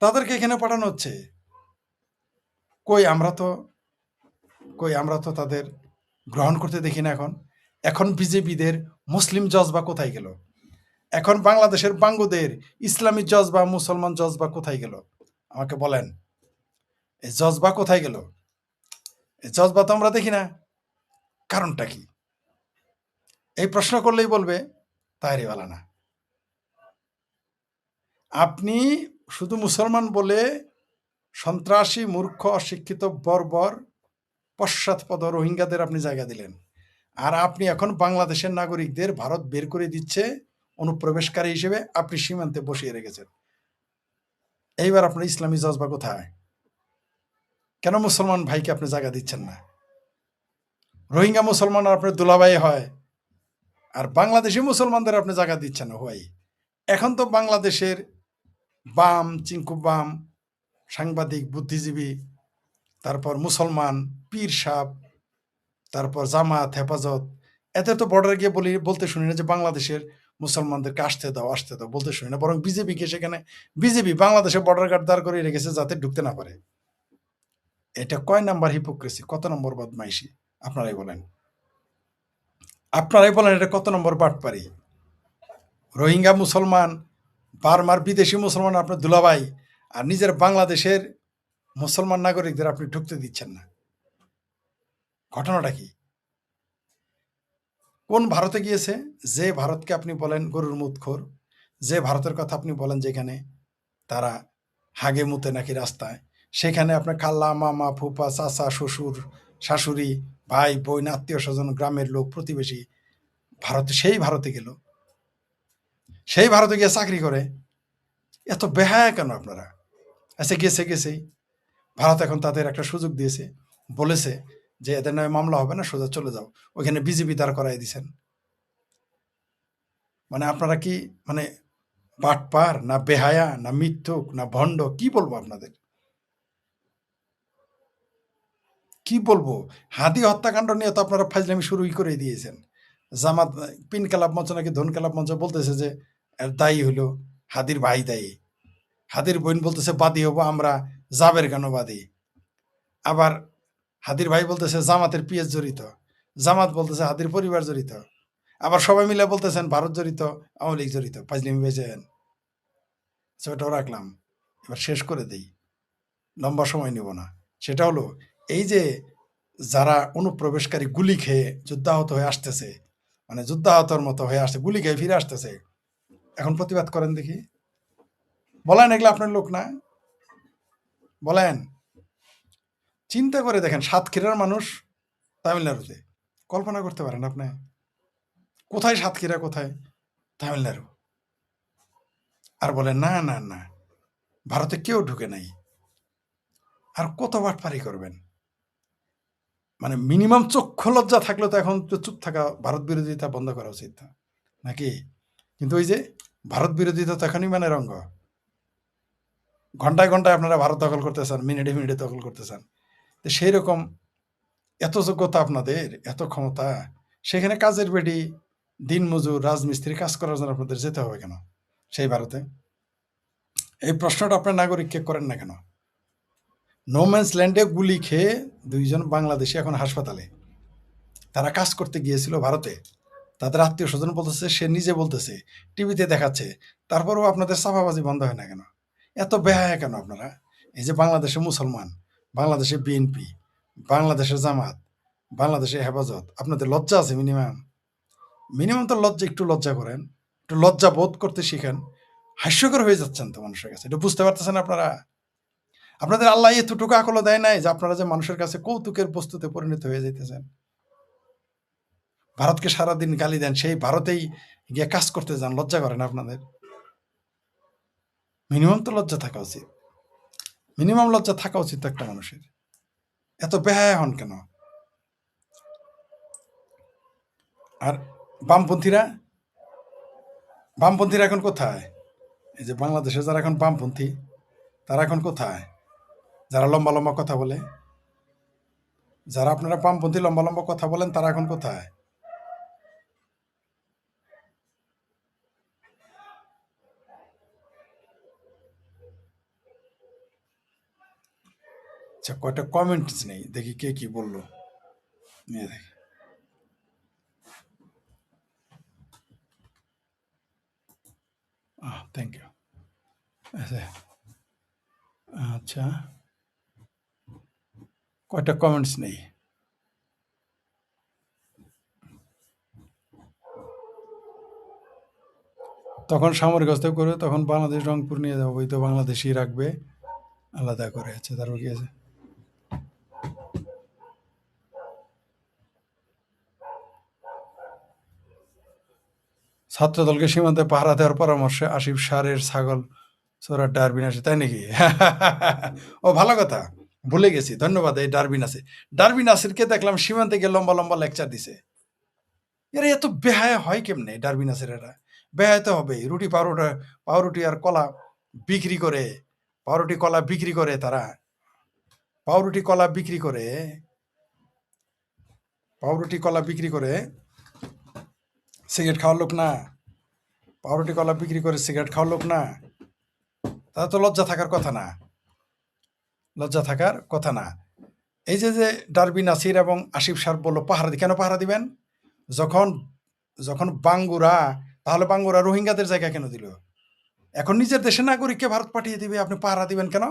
তাদেরকে এখানে পাঠানো হচ্ছে। কই আমরা তো তাদের গ্রহণ করতে দেখি না। এখন বিজেপিদের মুসলিম জজবা কোথায় গেল? এখন বাংলাদেশের বাঙ্গুদের ইসলামী জজবা, মুসলমান জজবা কোথায় গেল? আমাকে বলেন, এই জজবা কোথায় গেল? এই জজবা তো আমরা দেখি না। কারণটা কি? এই প্রশ্ন করলেই বলবে তাহরিওয়ালা না। আপনি শুধু মুসলমান বলে সন্ত্রাসী, মূর্খ, অশিক্ষিত, বর্বর, পশ্চাৎপদ রোহিঙ্গাদের আপনি জায়গা দিলেন। আর আপনি এখন বাংলাদেশের নাগরিকদের ভারত বের করে দিচ্ছে অনুপ্রবেশকারী হিসেবে আপনি সীমান্তে বসিয়ে রেখেছেন। এইবার আপনার ইসলামী জজবা কোথায়? কেন মুসলমান ভাইকে আপনি জায়গা দিচ্ছেন না? রোহিঙ্গা মুসলমান আপনার দুলাভাই হয়, আর বাংলাদেশি মুসলমানদের আপনি জায়গা দিচ্ছেন না। হয় এখন তো বাংলাদেশের বাম, চিঙ্কু বাম, সাংবাদিক, বুদ্ধিজীবী, তারপর মুসলমান, পীর সাহেব, তারপর জামাত, হেফাজত, এদের তো বর্ডারে গিয়ে বলতে শুনি না যে বাংলাদেশের মুসলমানদেরকে আসতে দাও বলতে শুনি না। বরং বিজেপিকে সেখানে বাংলাদেশে বর্ডার গার্ড দাঁড় করে রেখেছে যাতে ঢুকতে না পারে। এটা কয় নাম্বার হিপোক্রেসি, কত নম্বর বদমাইশি? আপনারাই বলেন এটা কত নম্বর বাটপারি? রোহিঙ্গা মুসলমান, বার্মার বিদেশি মুসলমান আপনার দুলাভাই, আর নিজের বাংলাদেশের মুসলমান নাগরিকদের আপনি ঢুকতে দিচ্ছেন না। ঘটনাটা কি? কোন ভারতে গিয়েছে? যে ভারতকে আপনি বলেন গরুর মুতখোর, যে ভারতের কথা আপনি বলেন যেখানে তারা হাগে মুতে নাকি রাস্তায়, সেখানে আপনার খাল্লা, মামা, ফুপা, চাচা, শ্বশুর, শাশুড়ি, ভাই, বোন, আত্মীয় স্বজন, গ্রামের লোক, প্রতিবেশী সেই ভারতে গেল, সেই ভারতে গিয়ে চাকরি করে। এত বেহায়া কেন আপনারা? আচ্ছা, গেছেই ভারত এখন তাদের একটা সুযোগ দিয়েছে, বলেছে যে এদের নামে মামলা হবে না, সোজা চলে যাও। ওইখানে বিজেপি দাঁড় করাই দিচ্ছেন। মানে আপনারা কি বাটপার, না বেহায়া, না মিথ্যুক, না ভণ্ড, কি বলবো আপনাদের? কি বলবো? হাদি হত্যাকাণ্ড নিয়ে তো আপনারা ফাজলামি শুরুই করে দিয়েছেন। জামাত পিন ক্লাব মঞ্চ নাকি ধন ক্লাব মঞ্চ বলতেছে যে এর দায়ী হলো হাদির ভাই দায়ী। হাদির বোন বলতেছে বাদী হবো আমরা, জাবের কেন বাদী? আবার হাদির ভাই বলতেছে জামাতের পিএস জড়িত, জামাত বলতেছে হাদির পরিবার জড়িত, আবার সবাই মিলে বলতেছেন ভারত জড়িত, আওয়ামী লীগ জড়িত। ফাজলিমি বেজেন, সেটাও রাখলাম। এবার শেষ করে দেই, লম্বা সময় নিব না। সেটা হলো এই যে যারা অনুপ্রবেশকারী গুলি খেয়ে যুদ্ধাহত হয়ে আসতেছে, মানে যুদ্ধাহতর মতো হয়ে আসছে, গুলি খেয়ে ফিরে আসতেছে, এখন প্রতিবাদ করেন দেখি। বলেন এগুলো আপনার লোক না? বলেন। চিন্তা করে দেখেন, সাতক্ষীরার মানুষ তামিলনাড়ুতে, কল্পনা করতে পারেন আপনি? কোথায় সাতক্ষীরা, কোথায় তামিলনাড়ু? আর বলেন না না না, ভারতে কেউ ঢুকে নাই। আর কত বাটপারি করবেন? মানে মিনিমাম চক্ষু লজ্জা থাকলে তো এখন তো চুপ থাকা, ভারত বিরোধিতা বন্ধ করা উচিত নাকি? কিন্তু ওই যে ভারত বিরোধিতা তো এখনই মানে রঙ্গ। ঘন্টায় ঘন্টায় আপনারা ভারত দখল করতেছেন, মিনিটে মিনিটে দখল করতেছেন। তো সেই রকম এত যোগ্যতা আপনাদের, এত ক্ষমতা, সেখানে কাজের বেটি, দিনমজুর, রাজমিস্ত্রি কাজ করার জন্য আপনাদের যেতে হবে কেন সেই ভারতে? এই প্রশ্নটা আপনার নাগরিককে করেন না কেন? নোম্যান্স ল্যান্ডে গুলি খেয়ে 2 জন বাংলাদেশি এখন হাসপাতালে। তারা কাজ করতে গিয়েছিল ভারতে, তাদের আত্মীয় স্বজন বলতেছে, সে নিজে বলতেছে, টিভিতে দেখাচ্ছে। তারপরেও আপনাদের চাপাবাজি বন্ধ হয় না কেন? এত বেহায়া কেন আপনারা? এই যে বাংলাদেশে মুসলমান, বাংলাদেশে বিএনপি, বাংলাদেশের জামাত, বাংলাদেশে হেফাজত, আপনাদের লজ্জা আছে মিনিমাম? মিনিমাম তো লজ্জা, একটু লজ্জা করেন, একটু লজ্জা বোধ করতে শিখেন। হাস্যকর হয়ে যাচ্ছেন তো মানুষের কাছে, এটা বুঝতে পারতেছেন আপনারা? আপনাদের আল্লাহ এতটুকু আকলও দেয় নাই যে আপনারা যে মানুষের কাছে কৌতুকের বস্তুতে পরিণত হয়ে যেতেছেন? ভারতকে সারাদিন গালি দেন, সেই ভারতেই গিয়ে কাজ করতে যান, লজ্জা করেন আপনাদের? মিনিমাম তো লজ্জা থাকা উচিত, মিনিমাম লজ্জা থাকা উচিত একটা মানুষের। এত বেহায়া হন কেন? আর বামপন্থীরা, বামপন্থীরা এখন কোথায়? এই যে বাংলাদেশে যারা এখন বামপন্থী, তারা এখন কোথায়? যারা লম্বা লম্বা কথা বলে, যারা আপনারা বামপন্থী লম্বা লম্বা কথা বলেন, তারা এখন কোথায়? আচ্ছা, কয়টা কমেন্টস নেই, দেখি কে কি বললো। নিয়ে দেখি। Thank you. আচ্ছা, কয়টা কমেন্টস নেই। তখন সামরিক হস্তাক্ষর করে, তখন বাংলাদেশ রংপুর নিয়ে যাবো, ওই তো বাংলাদেশই রাখবে আলাদা করে। আছে তারপর কি আছে? ছাত্রদলকে সীমান্তে পাহারা দেওয়ার পরামর্শে আসিফ সারের ছাগল চোরার ডারবিন আসে, তাই নাকি? ও ভালো কথা, ভুলে গেছি, ধন্যবাদ। এই ডারবিন আছে, ডারবিন আসিরকে দেখলাম সীমান্তে গিয়ে লম্বা লম্বা লেকচার দিছে। এরা এত বেহায়া হয় কেমনে? ডারবিন আসির এরা বেহায়া তো হবে। রুটি পাউরুটি আর কলা বিক্রি করে, পাউরুটি কলা বিক্রি করে, তারা পাউরুটি কলা বিক্রি করে, পাউরুটি কলা বিক্রি করে, সিগারেট খাওয়ার লোক না? পাউরুটি কলা বিক্রি করে সিগারেট খাওয়ার লোক না? তারা তো লজ্জা থাকার কথা না, লজ্জা থাকার কথা না। এই যে যে ডারবি নাসির এবং আসিফ সার বললো পাহারা কেন পাহারা দিবেন? যখন যখন বাঙ্গুরা, তাহলে বাঙ্গুরা রোহিঙ্গাদের জায়গা কেন দিল? এখন নিজের দেশের নাগরিককে ভারত পাঠিয়ে দিবে, আপনি পাহারা দিবেন কেন?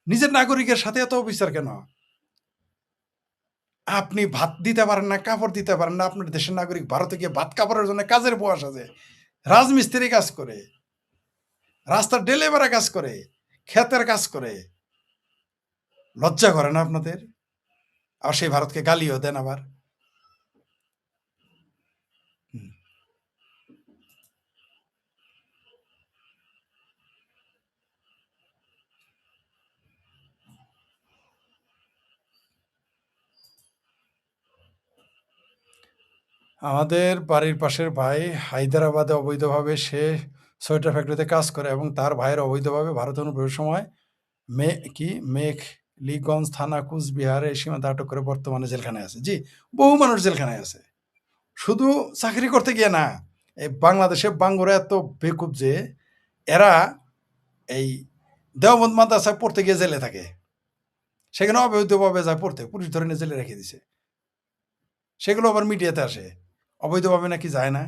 নিজের নাগরিকের সাথে এত অবিচার কেন? আপনি ভাত দিতে পারেন না, কাপড় দিতে পারেন না, আপনার দেশের নাগরিক ভারতে গিয়ে ভাত কাপড়ের জন্য কাজের বয়স আছে, রাজমিস্ত্রি কাজ করে, রাস্তার ডেলিভারি কাজ করে, ক্ষেতের কাজ করে। লজ্জা করে না আপনাদের? আর সেই ভারতকে গালিও দেন আবার। আমাদের বাড়ির পাশের ভাই হায়দ্রাবাদে অবৈধভাবে সে সোয়েটার ফ্যাক্টরিতে কাজ করে এবং তার ভাইয়ের অবৈধভাবে ভারতে অনুপ্রবেশের সময় মেখলিগঞ্জ থানা কুচবিহারে এই সীমান্তে আটক করে বর্তমানে জেলখানায় আছে। জি, বহু মানুষ জেলখানায় আছে। শুধু চাকরি করতে গিয়ে না, এই বাংলাদেশে বাঙ্গুরা এত বেকুব যে এরা এই দেওবন্দ মাদ্রাসায় পড়তে গিয়ে জেলে থাকে। সেখানে অবৈধভাবে যায় পড়তে, পুলিশ ধরে নিয়ে জেলে রেখে দিছে। সেগুলো আবার মিডিয়াতে আসে, অবৈধভাবে নাকি যায় না।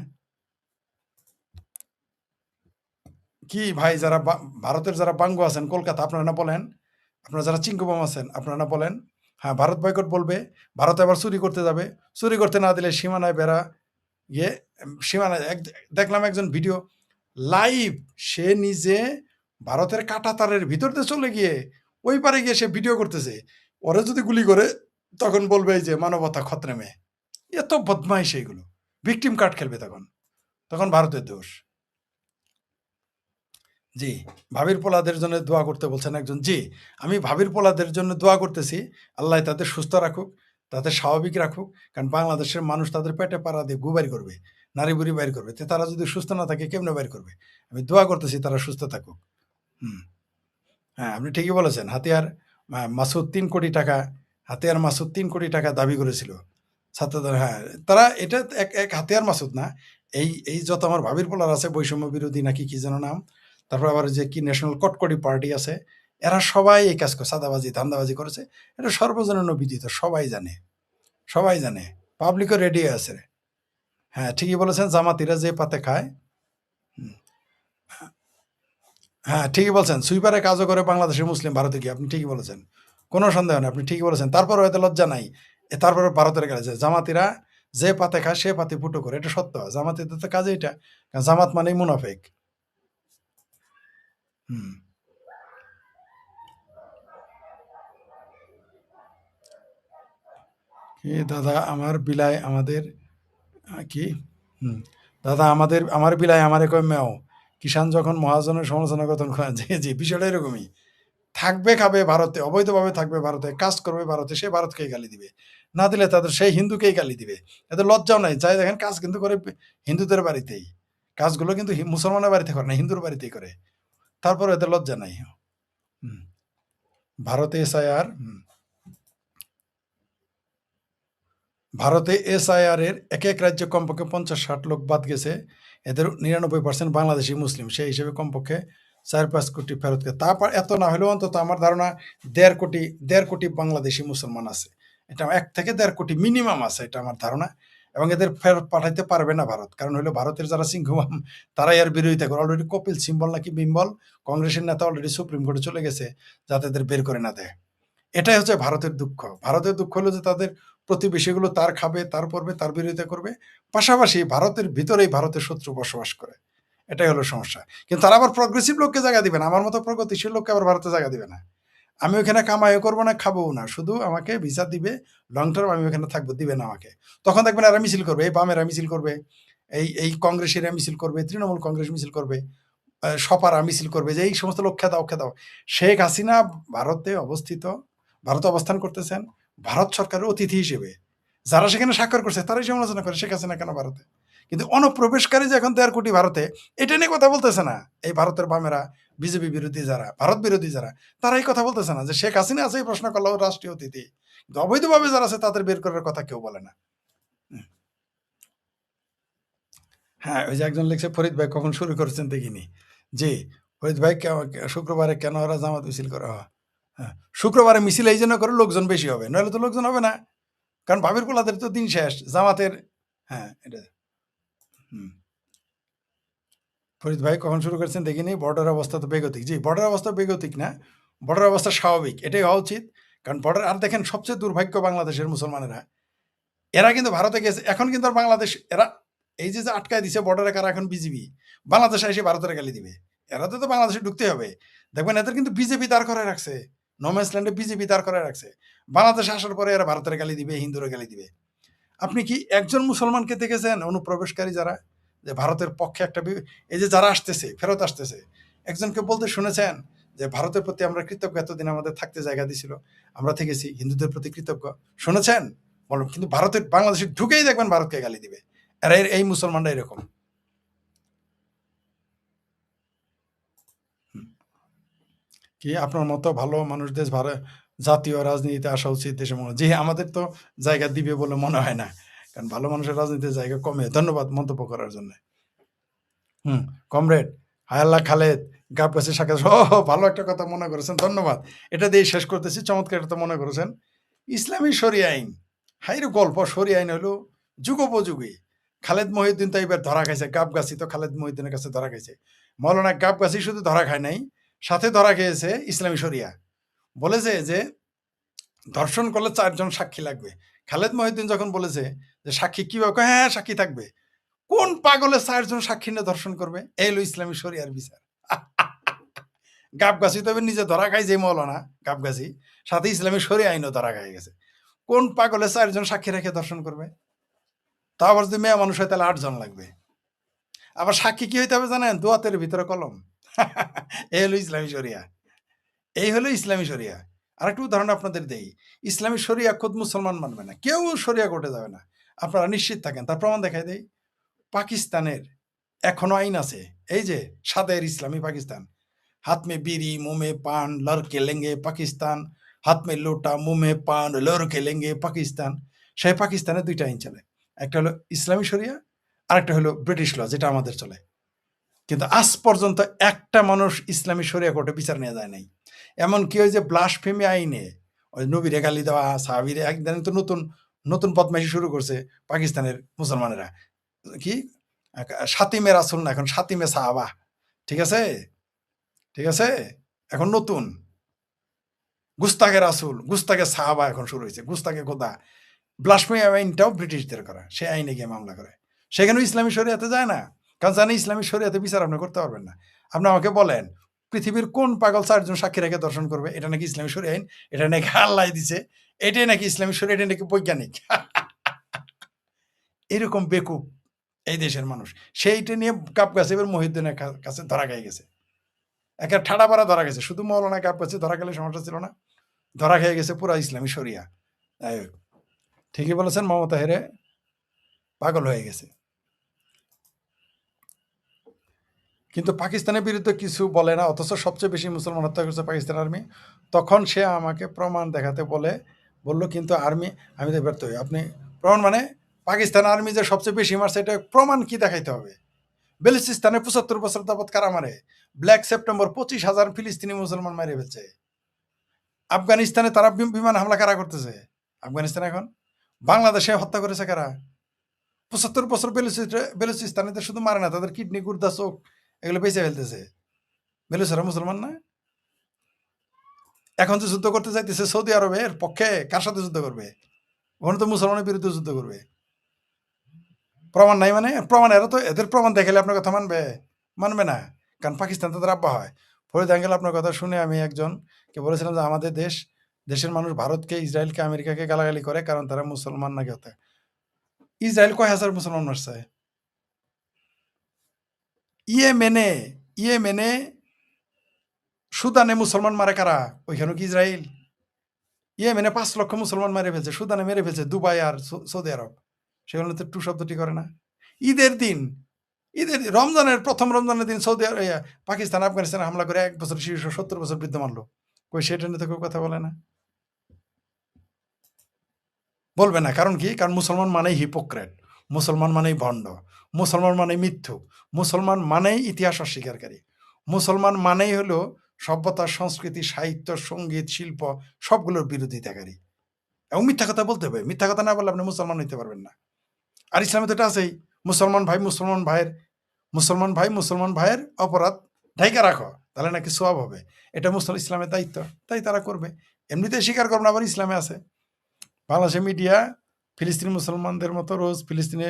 কি ভাই, যারা ভারতের যারা বাঙ্গু আছেন কলকাতা, আপনারা না বলেন, আপনারা যারা চিঙ্কুবাম আছেন আপনারা না বলেন, হ্যাঁ ভারত বয়কট বলবে, ভারত আবার চুরি করতে যাবে, চুরি করতে না দিলে সীমানায় বেড়া গিয়ে সীমানায় দেখলাম একজন ভিডিও লাইভ, সে নিজে ভারতের কাঁটাতারের ভিতর দিয়ে চলে গিয়ে ওই পারে গিয়ে সে ভিডিও করতেছে। ওরা যদি গুলি করে তখন বলবে এই যে মানবতা খতরে মেয়ে। এত বদমাইশ এইগুলো, ভিকটিম কার্ড খেলবে তখন, তখন ভারতের দোষ। জি, ভাবির পোলাদের জন্য দোয়া করতে বলছেন একজন। জি, আমি ভাবির পোলাদের জন্য দোয়া করতেছি, আল্লাহ তাদের সুস্থ রাখুক, তাদের স্বাভাবিক রাখুক। কারণ বাংলাদেশের মানুষ তাদের পেটে পাড়া দিয়ে গু বাইর করবে, নারী বুড়ি বাইর করবে, তো তারা যদি সুস্থ না থাকে কেমনে বাইর করবে? আমি দোয়া করতেছি তারা সুস্থ থাকুক। হ্যাঁ, আপনি ঠিকই বলেছেন। মাসুদ ৩ কোটি টাকা, হাতিয়ার মাসুদ ৩ কোটি টাকা দাবি করেছিল ছাত্রদের। হ্যাঁ, তারা এটা এক হাতিয়ার মাসুদ না, এই যত আমার ভাবির পোলার আছে, বৈষম্য বিরোধী নাকি কি যেন নাম, তারপর আবার যে কি ন্যাশনাল কটকটি পার্টি আছে, এরা সবাই এই কাজ করে, চাঁদাবাজি ধান্দাবাজি করেছে। এটা সর্বজনীন বিদিত, সবাই জানে, সবাই জানে, পাবলিকও রেডি আছে। হ্যাঁ, ঠিকই বলেছেন, জামাতিরা যে পাতে খায়। হ্যাঁ, ঠিকই বলছেন, সুইপারে কাজও করে বাংলাদেশের মুসলিম ভারতে গিয়ে, আপনি ঠিকই বলেছেন, কোনো সন্দেহ নেই, আপনি ঠিকই বলেছেন। তারপরে হয়তো লজ্জা নাই, তারপরে ভারতের কাছে জামাতিরা যে পাতে খায় সে পাতে ফুটো করে, এটা সত্য। জামাতিদের তো কাজে এটা, কারণ জামাত মানেই মুনাফেক। কি দাদা আমার বিলায় আমাদের কি দাদা আমার বিলায় আমারে কয় মেও, কিষাণ যখন মহাজনের সমালোচনা করতেন। জি জি, বিষয়টা এরকমই। থাকবে, খাবে ভারতে, অবৈধভাবে থাকবে ভারতে, কাজ করবে ভারতে, সে ভারতকেই গালি দিবে, না দিলে তাদের সেই হিন্দুকেই গালি দিবে। এদের লজ্জাও নাই, যাই দেখেন কাজ কিন্তু করে হিন্দুদের বাড়িতেই, কাজগুলো কিন্তু মুসলমানের বাড়িতে করে না, হিন্দুর বাড়িতেই করে। তারপরে এদের লজ্জা নাই। ভারতে এসআইআর এর এক এক রাজ্যে কমপক্ষে ৫০-৬০ লোক বাদ গেছে, এদের ৯৯% বাংলাদেশি মুসলিম। সেই হিসেবে কমপক্ষে ৪-৫ কোটি ফেরতকে, তারপর এত না হলেও অন্তত আমার ধারণা ১.৫ কোটি বাংলাদেশি মুসলমান আছে। এটা ১ থেকে ১.৫ কোটি মিনিমাম আছে, এটা আমার ধারণা। এবং এদের ফেরত পাঠাইতে পারবে না ভারত, কারণ হলো ভারতের যারা সিংহবাম তারাই এর বিরোধিতা করে। অলরেডি কপিল সিম্বল নাকি বিম্বল, কংগ্রেসের নেতা, অলরেডি সুপ্রিম কোর্টে চলে গেছে যাতে এদের বের করে না দেয়। এটাই হচ্ছে ভারতের দুঃখ। ভারতের দুঃখ হলো যে তাদের প্রতিবেশীগুলো তার খাবে, তার পড়বে, তার বিরোধিতা করবে, পাশাপাশি ভারতের ভিতরেই ভারতের শত্রু বসবাস করে। এটাই হলো সমস্যা। কিন্তু তারা আবার প্রগ্রেসিভ লোককে জায়গা দিবে না, আমার মতো প্রগতিশীল লোককে আবার ভারতে জায়গা দিবে না। আমি ওখানে কামাইও করবো না, খাবোও না, শুধু আমাকে ভিসা দিবে, লং টার্ম আমি ওখানে থাকবো, দিবে না আমাকে। তখন দেখবেন এরা মিছিল করবে, এই বামেরা মিছিল করবে, এই কংগ্রেসেরা মিছিল করবে, তৃণমূল কংগ্রেস মিছিল করবে, সপারা মিছিল করবে, যে এই সমস্ত লোক খেদাও খেদাও। শেখ হাসিনা ভারতে অবস্থান করতেছেন ভারত সরকারের অতিথি হিসেবে। যারা সেখানে স্বাক্ষর করছে তারাই সমালোচনা করে শেখ হাসিনা কেন ভারতে, কিন্তু অনুপ্রবেশকারী যে এখন ১.৫ কোটি ভারতে, এটা নিয়ে কথা বলতেছে না। এই ভারতের বামেরা, বিজেপি বিরোধী যারা, ভারত বিরোধী যারা, তারাই কথা বলতেছে না যে শেখ হাসিনা আছে এই প্রশ্ন করলো রাষ্ট্রীয় অতিথি, কিন্তু অবৈধভাবে যারা আছে তাদের বের করার কথা কেউ বলে না। হ্যাঁ, ওই যে একজন লিখছে, ফরিদ ভাই কখন শুরু করেছেন দেখিনি। জি, ফরিদ ভাই শুক্রবারে কেন ওরা জামাত মিছিল করা হয়? হ্যাঁ, শুক্রবারে মিছিল এই জন্য করে লোকজন বেশি হবে, নইলে তো লোকজন হবে না, কারণ ভাবির পোলাদের তো দিন শেষ, জামাতের। হ্যাঁ, এটা ফরিদ ভাই কখন শুরু করেছেন দেখিনি। বর্ডার অবস্থা তো বেগতিক। জি, বর্ডার অবস্থা বেগতিক না, বর্ডার অবস্থা স্বাভাবিক, এটাই হওয়া উচিত। কারণ বর্ডার, আর দেখেন সবচেয়ে দুর্ভাগ্য বাংলাদেশের মুসলমানেরা, এরা কিন্তু ভারতে গেছে, এখন কিন্তু আর বাংলাদেশ, এরা এই যে আটকায় দিছে বর্ডারে কারা, এখন বিজিবি, বাংলাদেশে এসে ভারতের গালি দিবে। এরা তো বাংলাদেশে ঢুকতে হবে। দেখবেন এদের কিন্তু বিজেপি দাঁড় করায় রাখছে, নোম্যান্সল্যান্ডে বিজেপি দাঁড় করায় রাখছে। বাংলাদেশে আসার পরে এরা ভারতের গালি দিবে, হিন্দুরা গালি দিবে। আপনি কি একজন মুসলমানকে দেখেছেন অনুপ্রবেশকারী যারা, যে ভারতের পক্ষে একটা, এই যে যারা আসতেছে, ফেরত আসতেছে, একজনকে বলতে শুনেছেন যে ভারতের প্রতি আমরা কৃতজ্ঞ, এতদিন আমাদের থাকতে জায়গা দিছিল, আমরা থেকেছি, হিন্দুদের প্রতি কৃতজ্ঞ, শুনেছেন? বলুন। কিন্তু বাংলাদেশে ঢুকেই দেখবেন ভারতকে গালি দিবে। এরা এই মুসলমানরা এরকম। কি আপনার মতো ভালো মানুষ দেশ ভালো জাতীয় রাজনীতিতে আসা উচিত দেশে মনে যে আমাদের তো জায়গা দিবে বলে মনে হয় না, কারণ ভালো মানুষের রাজনীতির জায়গা কমে। ধন্যবাদ মন্তব্য করার জন্য। কমরেড হায়াল্লাহ খালেদ গাবগাছি সাক্ষাৎ, ভালো একটা কথা মনে করেছেন, ধন্যবাদ। এটা দিয়ে শেষ করতেছি, চমৎকার একটা মনে করেছেন। ইসলামী শরিয়া আইন, হাইর গল্প, শরিয়া আইন হলো যুগোপযোগী। খালেদ মহিউদ্দিন তো এবার ধরা খাইছে, গাবগাছি তো খালেদ মহিউদ্দিনের কাছে ধরা খাইছে। মৌলানা গাবগাছি শুধু ধরা খায় নাই, সাথে ধরা খেয়েছে ইসলামী শরিয়া। বলেছে যে ধর্ষণ করলে 4 জন সাক্ষী লাগবে। খালেদ মহিউদ্দিন যখন বলেছে যে সাক্ষী কিভাবে, হ্যাঁ সাক্ষী থাকবে। কোন পাগলে 4 জন সাক্ষী নিয়ে ধর্ষণ করবে? এই হলো ইসলামী শরিয়ার বিচার। গাবগাছি তবে নিজে ধরা খায় যে মৌলানা গাবগাছি, সাথে ইসলামী শরিয়া আইনও ধরা খাই গেছে। কোন পাগলে 4 জন সাক্ষী রেখে ধর্ষণ করবে? তা আবার যদি মেয়ে মানুষ হয় তাহলে 8 জন লাগবে। আবার সাক্ষী কি হইতে হবে জানেন? দোয়াতের ভিতরে কলম। এই হলো ইসলামী শরিয়া, এই হলো ইসলামী শরিয়া। আর একটু উদাহরণ আপনাদের দেই। ইসলামী শরিয়া খোদ মুসলমান মানবে না, কেউ শরিয়া কোর্টে যাবে না, আপনারা নিশ্চিত থাকেন। তার প্রমাণ দেখাই দেই। পাকিস্তানের এখনো আইন আছে, এই যে সাদের ইসলামী পাকিস্তান, হাত মে বিড়ি মুঁহ মে পান লড়কে লেঙ্গে পাকিস্তান, হাত মে লোটা মুঁহ মে পান লড়কে লেঙ্গে পাকিস্তান। সেই পাকিস্তানে 2টা আইন চলে, একটা হলো ইসলামী শরিয়া আর একটা হলো ব্রিটিশ ল, যেটা আমাদের চলে। কিন্তু আজ পর্যন্ত একটা মানুষ ইসলামী শরিয়া কোর্টে বিচার নিয়ে যায় নাই। এমন কি হয় যে ব্লাসফেমি আইনে ওই নবীরে গালি দেওয়া, সাহাবীরে একদিন তো নতুন নতুন বদমাইশি শুরু করছে পাকিস্তানের মুসলমানেরা। কি সাতিমে রাসুল না, এখন সাতিমে সাহাবা। ঠিক আছে, ঠিক আছে, এখন নতুন গুস্তাকে রাসুল, গুস্তাকে সাহাবা এখন শুরু হয়েছে, গুস্তাকে খোদা। ব্লাসফেমি আইনটাও ব্রিটিশদের করা, সে আইনে গিয়ে মামলা করে। সেখানেও ইসলামী শরিয়াতে যায় না, কারণ জানে ইসলামী শরিয়াতে বিচার আপনি করতে পারবেন না। আপনি আমাকে বলেন পৃথিবীর কোন পাগল 4 জন সাক্ষী রেখে দর্শন করবে? এটা নাকি ইসলামী শরিয়া আইন, এটা নাকি আল্লাহ দিছে, এটাই নাকি ইসলামী শরিয়া, এটা নাকি বৈজ্ঞানিক। এরকম বেকুব এই দেশের মানুষ। সেইটা নিয়ে গাবগাছি এবার মহিউদ্দিনের কাছে ধরা খেয়ে গেছে, একে ঠাড়া পাড়া ধরা গেছে। শুধু মৌলানা গাবগাছি ধরা গেলে সমস্যা ছিল না, ধরা খেয়ে গেছে পুরা ইসলামী শরিয়া। ঠিকই বলেছেন, মমতা হেরে পাগল হয়ে গেছে। কিন্তু পাকিস্তানের বিরুদ্ধে কিছু বলে না, অথচ সবচেয়ে বেশি মুসলমান হত্যা করছে পাকিস্তান আর্মি। তখন সে আমাকে প্রমাণ দেখাতে বললো কিন্তু আর্মি, আমি তো ব্যর্থ হই। আপনি প্রমাণ মানে পাকিস্তান আর্মি যে সবচেয়ে বেশি মারছে, এটা প্রমাণ কি দেখাইতে হবে? বেলুচিস্তানে 75 বছর যাবৎ কারা মারে? ব্ল্যাক সেপ্টেম্বর 25,000 ফিলিস্তিনি মুসলমান মারে ফেলছে। আফগানিস্তানে তারা বিমান হামলা কারা করতেছে? আফগানিস্তানে এখন বাংলাদেশে হত্যা করেছে কারা? 75 বছর বেলুচিস্তানে শুধু মারে না, তাদের কিডনি, গুর্দা, চোখ এগুলো বেঁচে ফেলতেছে। বেলুচেরা মুসলমান না? এখন যে যুদ্ধ করতে চাইতেছে সৌদি আরবের পক্ষে, কার সাথে যুদ্ধ করবে? ওখানে তো মুসলমানের বিরুদ্ধে যুদ্ধ করবে। প্রমাণ নাই মানে? প্রমাণ, এরা তো এদের প্রমাণ দেখালে আপনার কথা মানবে না, কারণ পাকিস্তান তাদের আব্বা হয়। ফরিদ আঙ্কেল, আপনার কথা শুনে আমি একজনকে বলেছিলাম যে আমাদের দেশের মানুষ ভারতকে, ইসরায়েলকে, আমেরিকাকে গালাগালি করে কারণ তারা মুসলমান নাকি হতে। ইসরায়েল কয় হাজার মুসলমান মারছে? ইয়েমেনে সুদানে মুসলমান মারে কারা? ওইখানে কি ইসরায়েল? ইয়েমেনে 5 লক্ষ মুসলমান মেরে ফেলছে, সুদানে মেরে ফেলছে দুবাই আর সৌদি আরব। সেখানে তো টু শব্দটি করে না। ঈদের প্রথম রমজানের দিন সৌদি পাকিস্তান আফগানিস্তানে হামলা করে 1 বছর শিশু 70 বছর বৃদ্ধ মারলো। কই সেটা নিয়ে তো কেউ কথা বলে না, বলবে না। কারণ কি? কারণ মুসলমান মানেই হিপোক্রেট, মুসলমান মানেই ভণ্ড, মুসলমান মানেই মিথ্যুক, মুসলমান মানেই ইতিহাস অস্বীকারী, মুসলমান মানেই হলো সভ্যতা, সংস্কৃতি, সাহিত্য, সঙ্গীত, শিল্প সবগুলোর বিরোধিতাকারী। এবং মিথ্যা কথা বলতে হবে, মিথ্যা কথা না বললে আপনি মুসলমান হইতে পারবেন না। আর ইসলামে তো এটা আছেই, মুসলমান ভাইয়ের অপরাধ ঢাইকা রাখো, তাহলে নাকি সোয়াব হবে। এটা ইসলামের দায়িত্ব, তাই তারা করবে। এমনিতে স্বীকার করবে না, আবার ইসলামে আছে। বাংলাদেশে মিডিয়া ফিলিস্তিনি মুসলমানদের মতো রোজ ফিলিস্তিনে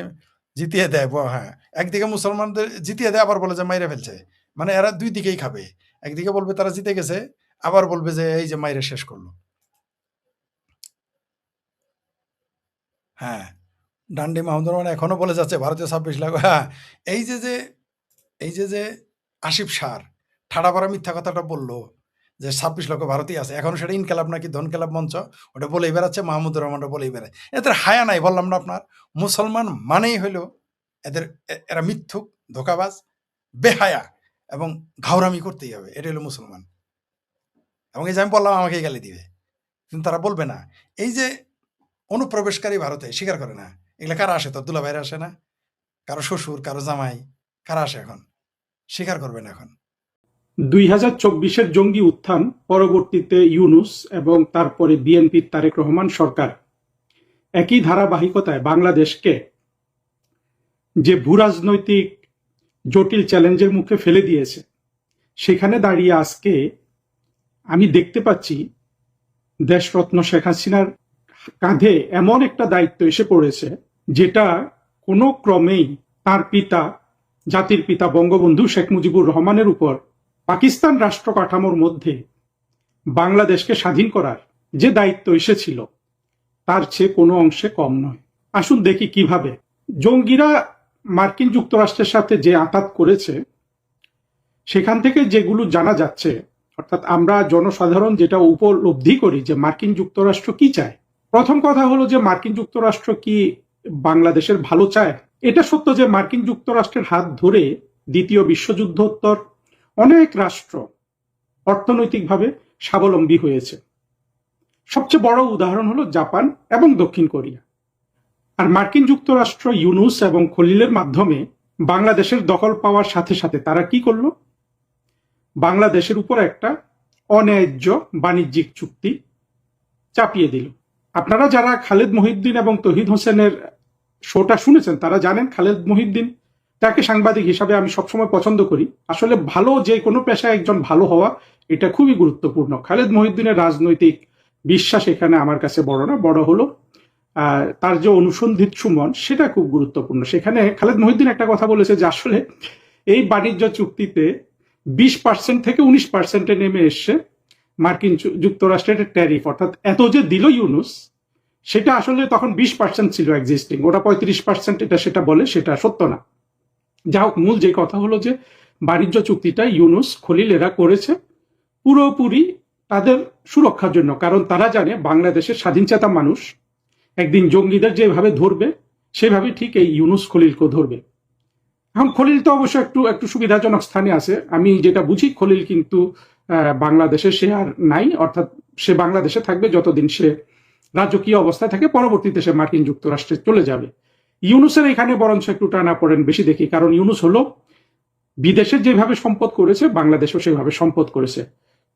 জিতিয়ে দেয়। হ্যাঁ, একদিকে মুসলমানদের জিতিয়ে দেয়, আবার বলে যে মাইরে ফেলছে। মানে এরা 2 দিকেই খাবে। একদিকে বলবে তারা জিতে গেছে, আবার বলবে যে এই যে মাইরে শেষ করলো। হ্যাঁ, ডান্ডি মাহমুদুর রহমান এখনো বলে যাচ্ছে ভারতীয় 26 লাখ। হ্যাঁ, এই যে আসিফ সার ঠাড়াপাড়া মিথ্যা কথাটা বললো যে 26 লক্ষ ভারতীয় আছে, এখন সেটা ইনকালাব নাকি ধনকালাব মঞ্চ ওটা বলেই বেড়াচ্ছে, মাহমুদুর রহমানটা বলেই বেড়ায়। এদের হায়া নাই, বললাম না আপনার। মুসলমান মানেই হইল এরা মিথ্যুক, ধোঁকাবাজ, বেহায়া এবং ঘাওরামি করতেই হবে। এটা হলো মুসলমান। এবং এই যে আমি বললাম আমাকে গালি দিবে, কিন্তু তারা বলবে না। এই যে অনুপ্রবেশকারী ভারতে স্বীকার করে না, এগুলা কারা আসে? তোর দুলাভাইরা আসে না? কারো শ্বশুর, কারো জামাই, কারা আসে এখন? স্বীকার করবে না এখন। 2024-এর জঙ্গি উত্থান, পরবর্তীতে ইউনূস এবং তারপরে বিএনপির তারেক রহমান সরকার একই ধারাবাহিকতায় বাংলাদেশকে যে ভূরাজনৈতিক জটিল চ্যালেঞ্জের মুখে ফেলে দিয়েছে, সেখানে দাঁড়িয়ে আজকে আমি দেখতে পাচ্ছি দেশরত্ন শেখ হাসিনার কাঁধে এমন একটা দায়িত্ব এসে পড়েছে, যেটা কোনো ক্রমেই তার পিতা, জাতির পিতা বঙ্গবন্ধু শেখ মুজিবুর রহমানের উপর পাকিস্তান রাষ্ট্র কাঠামোর মধ্যে বাংলাদেশকে স্বাধীন করার যে দায়িত্ব এসেছিল, তার চেয়ে কোনো অংশে কম নয়। আসুন দেখি কিভাবে জঙ্গিরা মার্কিন যুক্তরাষ্ট্রের সাথে যে আঘাত করেছে, সেখান থেকে যেগুলো জানা যাচ্ছে, অর্থাৎ আমরা জনসাধারণ যেটা উপলব্ধি করি যে মার্কিন যুক্তরাষ্ট্র কি চায়। প্রথম কথা হলো যে মার্কিন যুক্তরাষ্ট্র কি বাংলাদেশের ভালো চায়? এটা সত্য যে মার্কিন যুক্তরাষ্ট্রের হাত ধরে দ্বিতীয় বিশ্বযুদ্ধোত্তর অনেক রাষ্ট্র অর্থনৈতিকভাবে স্বাবলম্বী হয়েছে। সবচেয়ে বড় উদাহরণ হলো জাপান এবং দক্ষিণ কোরিয়া। আর মার্কিন যুক্তরাষ্ট্র ইউনূস এবং খলিলের মাধ্যমে বাংলাদেশের দখল পাওয়ার সাথে সাথে তারা কি করলো? বাংলাদেশের উপর একটা অন্যায্য বাণিজ্যিক চুক্তি চাপিয়ে দিল। আপনারা যারা খালেদ মহিউদ্দিন এবং তৌহিদ হোসেনের শোটা শুনেছেন, তারা জানেন খালেদ মহিউদ্দিন, তাকে সাংবাদিক হিসাবে আমি সবসময় পছন্দ করি। আসলে ভালো যে কোনো পেশায় একজন ভালো হওয়া এটা খুবই গুরুত্বপূর্ণ। খালেদ মহিউদ্দিনের রাজনৈতিক বিশ্বাস এখানে আমার কাছে বড় না, বড় হলো তার যে অনুসন্ধিৎসু মন, সেটা খুব গুরুত্বপূর্ণ। সেখানে খালেদ মহিউদ্দিন একটা কথা বলেছে যে আসলে এই বাণিজ্য চুক্তিতে 20% থেকে 19% নেমে এসছে মার্কিন যুক্তরাষ্ট্রের ট্যারিফ, অর্থাৎ এত যে দিল ইউনূস, সেটা আসলে তখন 20% ছিল এক্সিস্টিং, ওটা 35% এটা সেটা বলে, সেটা সত্য না। যা হোক, মূল যে কথা হলো যে বাণিজ্য চুক্তিটা ইউনূস খলিল এরা করেছে পুরোপুরি তাদের সুরক্ষার জন্য, কারণ তারা জানে বাংলাদেশের স্বাধীনচেতা মানুষ একদিন জঙ্গিদের যেভাবে ধরবে, সেভাবে ঠিক এই ইউনূস খলিলকেও ধরবে। এখন খলিল তো অবশ্য একটু সুবিধাজনক স্থানে আছে। আমি যেটা বুঝি, খলিল কিন্তু বাংলাদেশে সে আর নাই, অর্থাৎ সে বাংলাদেশে থাকবে যতদিন সে রাজকীয় অবস্থায় থাকে, পরবর্তীতে সে মার্কিন যুক্তরাষ্ট্রে চলে যাবে। ইউনূসের এখানে বরঞ্চ একটু টানা পড়েন বেশি দেখি, কারণ ইউনূস হলো বিদেশে যেভাবে সম্পদ করেছে, বাংলাদেশও সেভাবে সম্পদ করেছে।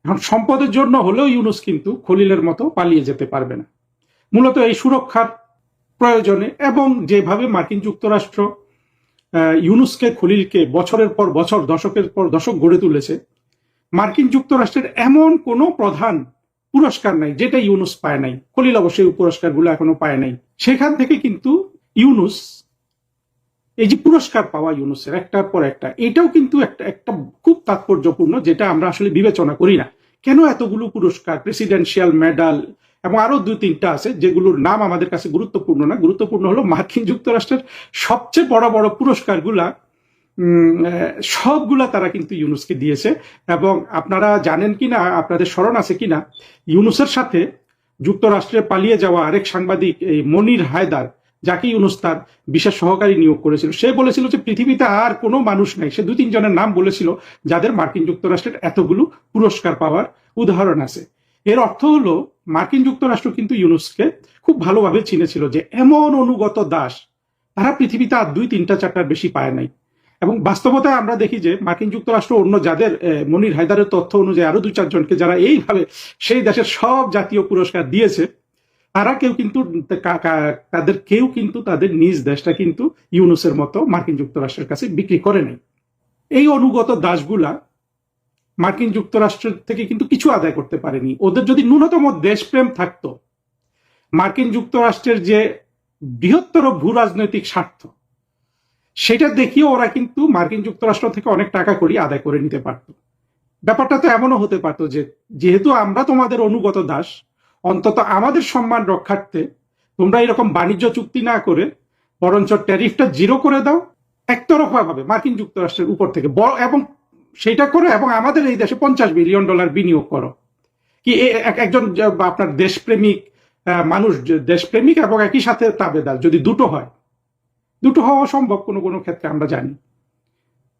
এখন সম্পদের জন্য হলেও ইউনূস কিন্তু খলিলের মতো পালিয়ে যেতে পারবে না। মূলত এই সুরক্ষার প্রয়োজনে এবং যেভাবে মার্কিন যুক্তরাষ্ট্র ইউনূসকে, খলিলকে বছরের পর বছর, দশকের পর দশক গড়ে তুলেছে, মার্কিন যুক্তরাষ্ট্রের এমন কোনো প্রধান পুরস্কার নাই যেটা ইউনূস পায় নাই। খলিল অবশ্যই পুরস্কারগুলো এখনো পায় নাই। সেখান থেকে কিন্তু ইউনূস, এই যে পুরস্কার পাওয়া ইউনূসের একটার পর একটা, এটাও কিন্তু একটা খুব তাৎপর্যপূর্ণ, যেটা আমরা আসলে বিবেচনা করি না। কেন এতগুলো পুরস্কার, প্রেসিডেন্সিয়াল মেডাল এবং আরো 2-3টা আছে যেগুলোর নাম আমাদের কাছে গুরুত্বপূর্ণ না। গুরুত্বপূর্ণ হলো মার্কিন যুক্তরাষ্ট্রের সবচেয়ে বড় বড় পুরস্কারগুলা, সবগুলা তারা কিন্তু ইউনূসকে দিয়েছে। এবং আপনারা জানেন কিনা, আপনাদের স্মরণ আছে কিনা, ইউনূসের সাথে যুক্তরাষ্ট্রে পালিয়ে যাওয়া আরেক সাংবাদিক এই মনির হায়দার, যাকে ইউনূস তার বিশেষ সহকারী নিয়োগ করেছিল, সে বলেছিল যে পৃথিবীতে আর কোনো মানুষ নাই, সে 2-3 জনের নাম বলেছিল যাদের মার্কিন যুক্তরাষ্ট্রের এতগুলো পুরস্কার পাওয়ার উদাহরণ আছে। এর অর্থ হলো মার্কিন যুক্তরাষ্ট্র কিন্তু ইউনূসকে খুব ভালোভাবে চিনেছিল যে এমন অনুগত দাস তারা পৃথিবীতে আর 2-3-4টার বেশি পায় নাই। এবং বাস্তবতায় আমরা দেখি যে মার্কিন যুক্তরাষ্ট্র অন্য যাদের, মনির হায়দারের তথ্য অনুযায়ী আরো 2-4 জনকে যারা এইভাবে সেই দেশের সব জাতীয় পুরস্কার দিয়েছে, তারা কেউ কিন্তু তাদের নিজ দেশটা কিন্তু ইউনূসের মতো মার্কিন যুক্তরাষ্ট্রের কাছে বিক্রি করে নাই। এই অনুগত দাসগুলা মার্কিন যুক্তরাষ্ট্রের থেকে কিন্তু কিছু আদায় করতে পারেনি। ওদের যদি ন্যূনতম দেশপ্রেম থাকতো, মার্কিন যুক্তরাষ্ট্রের যে বৃহত্তর ভূ রাজনৈতিক স্বার্থ, সেটা দেখিয়ে ওরা কিন্তু মার্কিন যুক্তরাষ্ট্র থেকে অনেক টাকা করি আদায় করে নিতে পারত। ব্যাপারটা তো এমনও হতে পারতো যে যেহেতু আমরা তোমাদের অনুগত দাস, অন্তত আমাদের সম্মান রক্ষার্থে তোমরা এরকম বাণিজ্য চুক্তি না করে বরঞ্চ ট্যারিফটা 0 করে দাও একতরফা ভাবে মার্কিন যুক্তরাষ্ট্রের উপর থেকে, এবং সেটা করো এবং আমাদের এই দেশে $50 বিলিয়ন বিনিয়োগ করো। কি একজন আপনার দেশপ্রেমিক মানুষ, দেশপ্রেমিক এবং একই সাথে তাবেদার যদি দুটো হয়, দুটো হওয়া সম্ভব কোনো কোনো ক্ষেত্রে, আমরা জানি।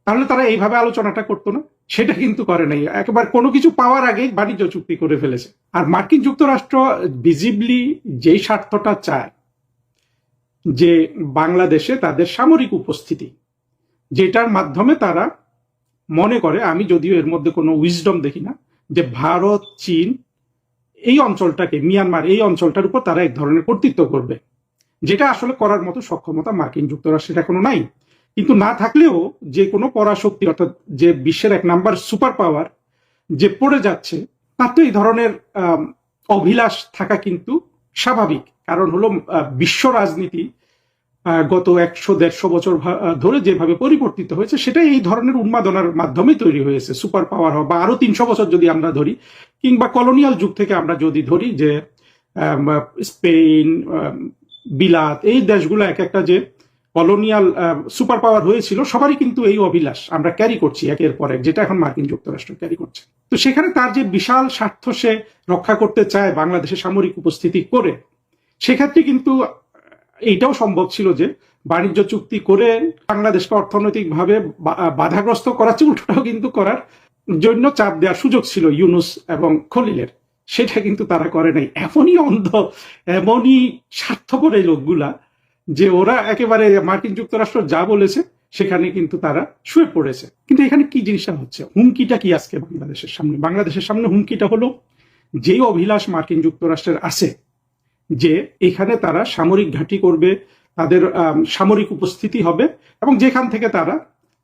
তাহলে তারা এইভাবে আলোচনাটা করতো না, সেটা কিন্তু করে নাই। একেবারে কোনো কিছু পাওয়ার আগেই বাণিজ্য চুক্তি করে ফেলেছে। আর মার্কিন যুক্তরাষ্ট্র ভিজিবলি যেই স্বার্থটা চায় যে বাংলাদেশে তাদের সামরিক উপস্থিতি, যেটার মাধ্যমে তারা মনে করে, আমি যদিও এর মধ্যে কোনো উইজডম দেখি না, যে ভারত, চীন এই অঞ্চলটাকে, মিয়ানমার এই অঞ্চলটার উপর তারা এক ধরনের কর্তৃত্ব করবে, যেটা আসলে করার মতো সক্ষমতা মার্কিন যুক্তরাষ্ট্রের এখনো নাই। কিন্তু না থাকলেও যে কোনো পরাশক্তি, অর্থাৎ যে বিশ্বের 1 নাম্বার সুপার পাওয়ার যে পড়ে যাচ্ছে, তার তো এই ধরনের অভিলাষ থাকা কিন্তু স্বাভাবিক। কারণ হলো বিশ্ব রাজনীতি গত 100-150 বছর ধরে যেভাবে পরিবর্তিত হয়েছে, সেটা এই ধরনের উন্মাদনার মাধ্যমে তৈরি হয়েছে। সুপার পাওয়ার হওয়া, বা আরো 300 বছর যদি আমরা ধরি, কিংবা কলোনিয়াল যুগ থেকে আমরা যদি ধরি, যে স্পেন, বিলাত, এই দেশগুলো এক একটা যে কলোনিয়াল সুপার পাওয়ার হয়েছিল, সবারই কিন্তু এই অভিলাষ আমরা ক্যারি করছি একের পর এক, যেটা এখন মার্কিন যুক্তরাষ্ট্র ক্যারি করছে। তো সেখানে তার যে বিশাল স্বার্থ সে রক্ষা করতে চায় বাংলাদেশে সামরিক উপস্থিতি করে, সেক্ষেত্রে কিন্তু এইটাও সম্ভব ছিল যে বাণিজ্য চুক্তি করে বাংলাদেশকে অর্থনৈতিকভাবে বাধাগ্রস্ত করার চেয়ে উল্টোটাও কিন্তু করার জন্য চাপ দেওয়ার সুযোগ ছিল ইউনুস এবং খলিলের। সেটা কিন্তু তারা করে নাই। এমনই অন্ধ, এমনই স্বার্থপর এই লোকগুলা যে ওরা একেবারে মার্কিন যুক্তরাষ্ট্র যা বলেছে সেখানে কিন্তু তারা শুয়ে পড়েছে। কিন্তু এখানে কি জিনিসটা হচ্ছে, হুমকিটা কি আজকে বাংলাদেশের সামনে? বাংলাদেশের সামনে হুমকিটা হলো, যেই অভিলাষ মার্কিন যুক্তরাষ্ট্রের আছে যে এখানে তারা সামরিক ঘাঁটি করবে, তাদের সামরিক উপস্থিতি হবে, এবং যেখান থেকে তারা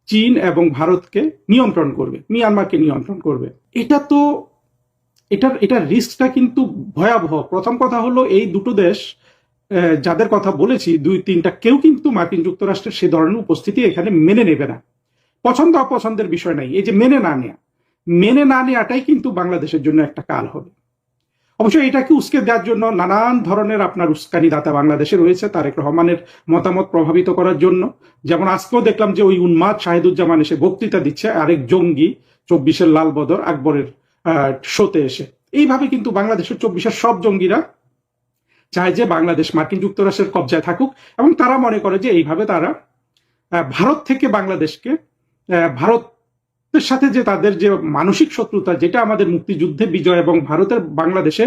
চীন এবং ভারতকে নিয়ন্ত্রণ করবে, মিয়ানমারকে নিয়ন্ত্রণ করবে, এটা তো এটার রিস্কটা কিন্তু ভয়াবহ। প্রথম কথা হলো, এই দুটো দেশ যাদের কথা বলেছি, 2-3টা, কেউ কিন্তু মার্কিন যুক্তরাষ্ট্রের সে ধরনের উপস্থিতি এখানে মেনে নেবে না। পছন্দ অপছন্দের বিষয় নাই, এই যে মেনে না নেওয়াটাই কিন্তু বাংলাদেশের জন্য একটা কাল হবে। অবশ্যই এটাকে উস্কে দেওয়ার জন্য নানান ধরনের আপনার উস্কানি দাতা বাংলাদেশে রয়েছে, তারেক রহমানের মতামত প্রভাবিত করার জন্য। যেমন আজকেও দেখলাম যে ওই উন্মাদ শাহিদুজ্জামান এসে বক্তৃতা দিচ্ছে আরেক জঙ্গি 24-এর লাল বদর আকবরের শোতে এসে। এইভাবে কিন্তু বাংলাদেশের 24-এর সব জঙ্গিরা চায় যে বাংলাদেশ মার্কিন যুক্তরাষ্ট্রের কবজায় থাকুক, এবং তারা মনে করে যে এইভাবে তারা ভারত থেকে বাংলাদেশকে, ভারতের সাথে যে তাদের যে মানসিক শত্রুতা, যেটা আমাদের মুক্তিযুদ্ধে বিজয় এবং ভারতের বাংলাদেশে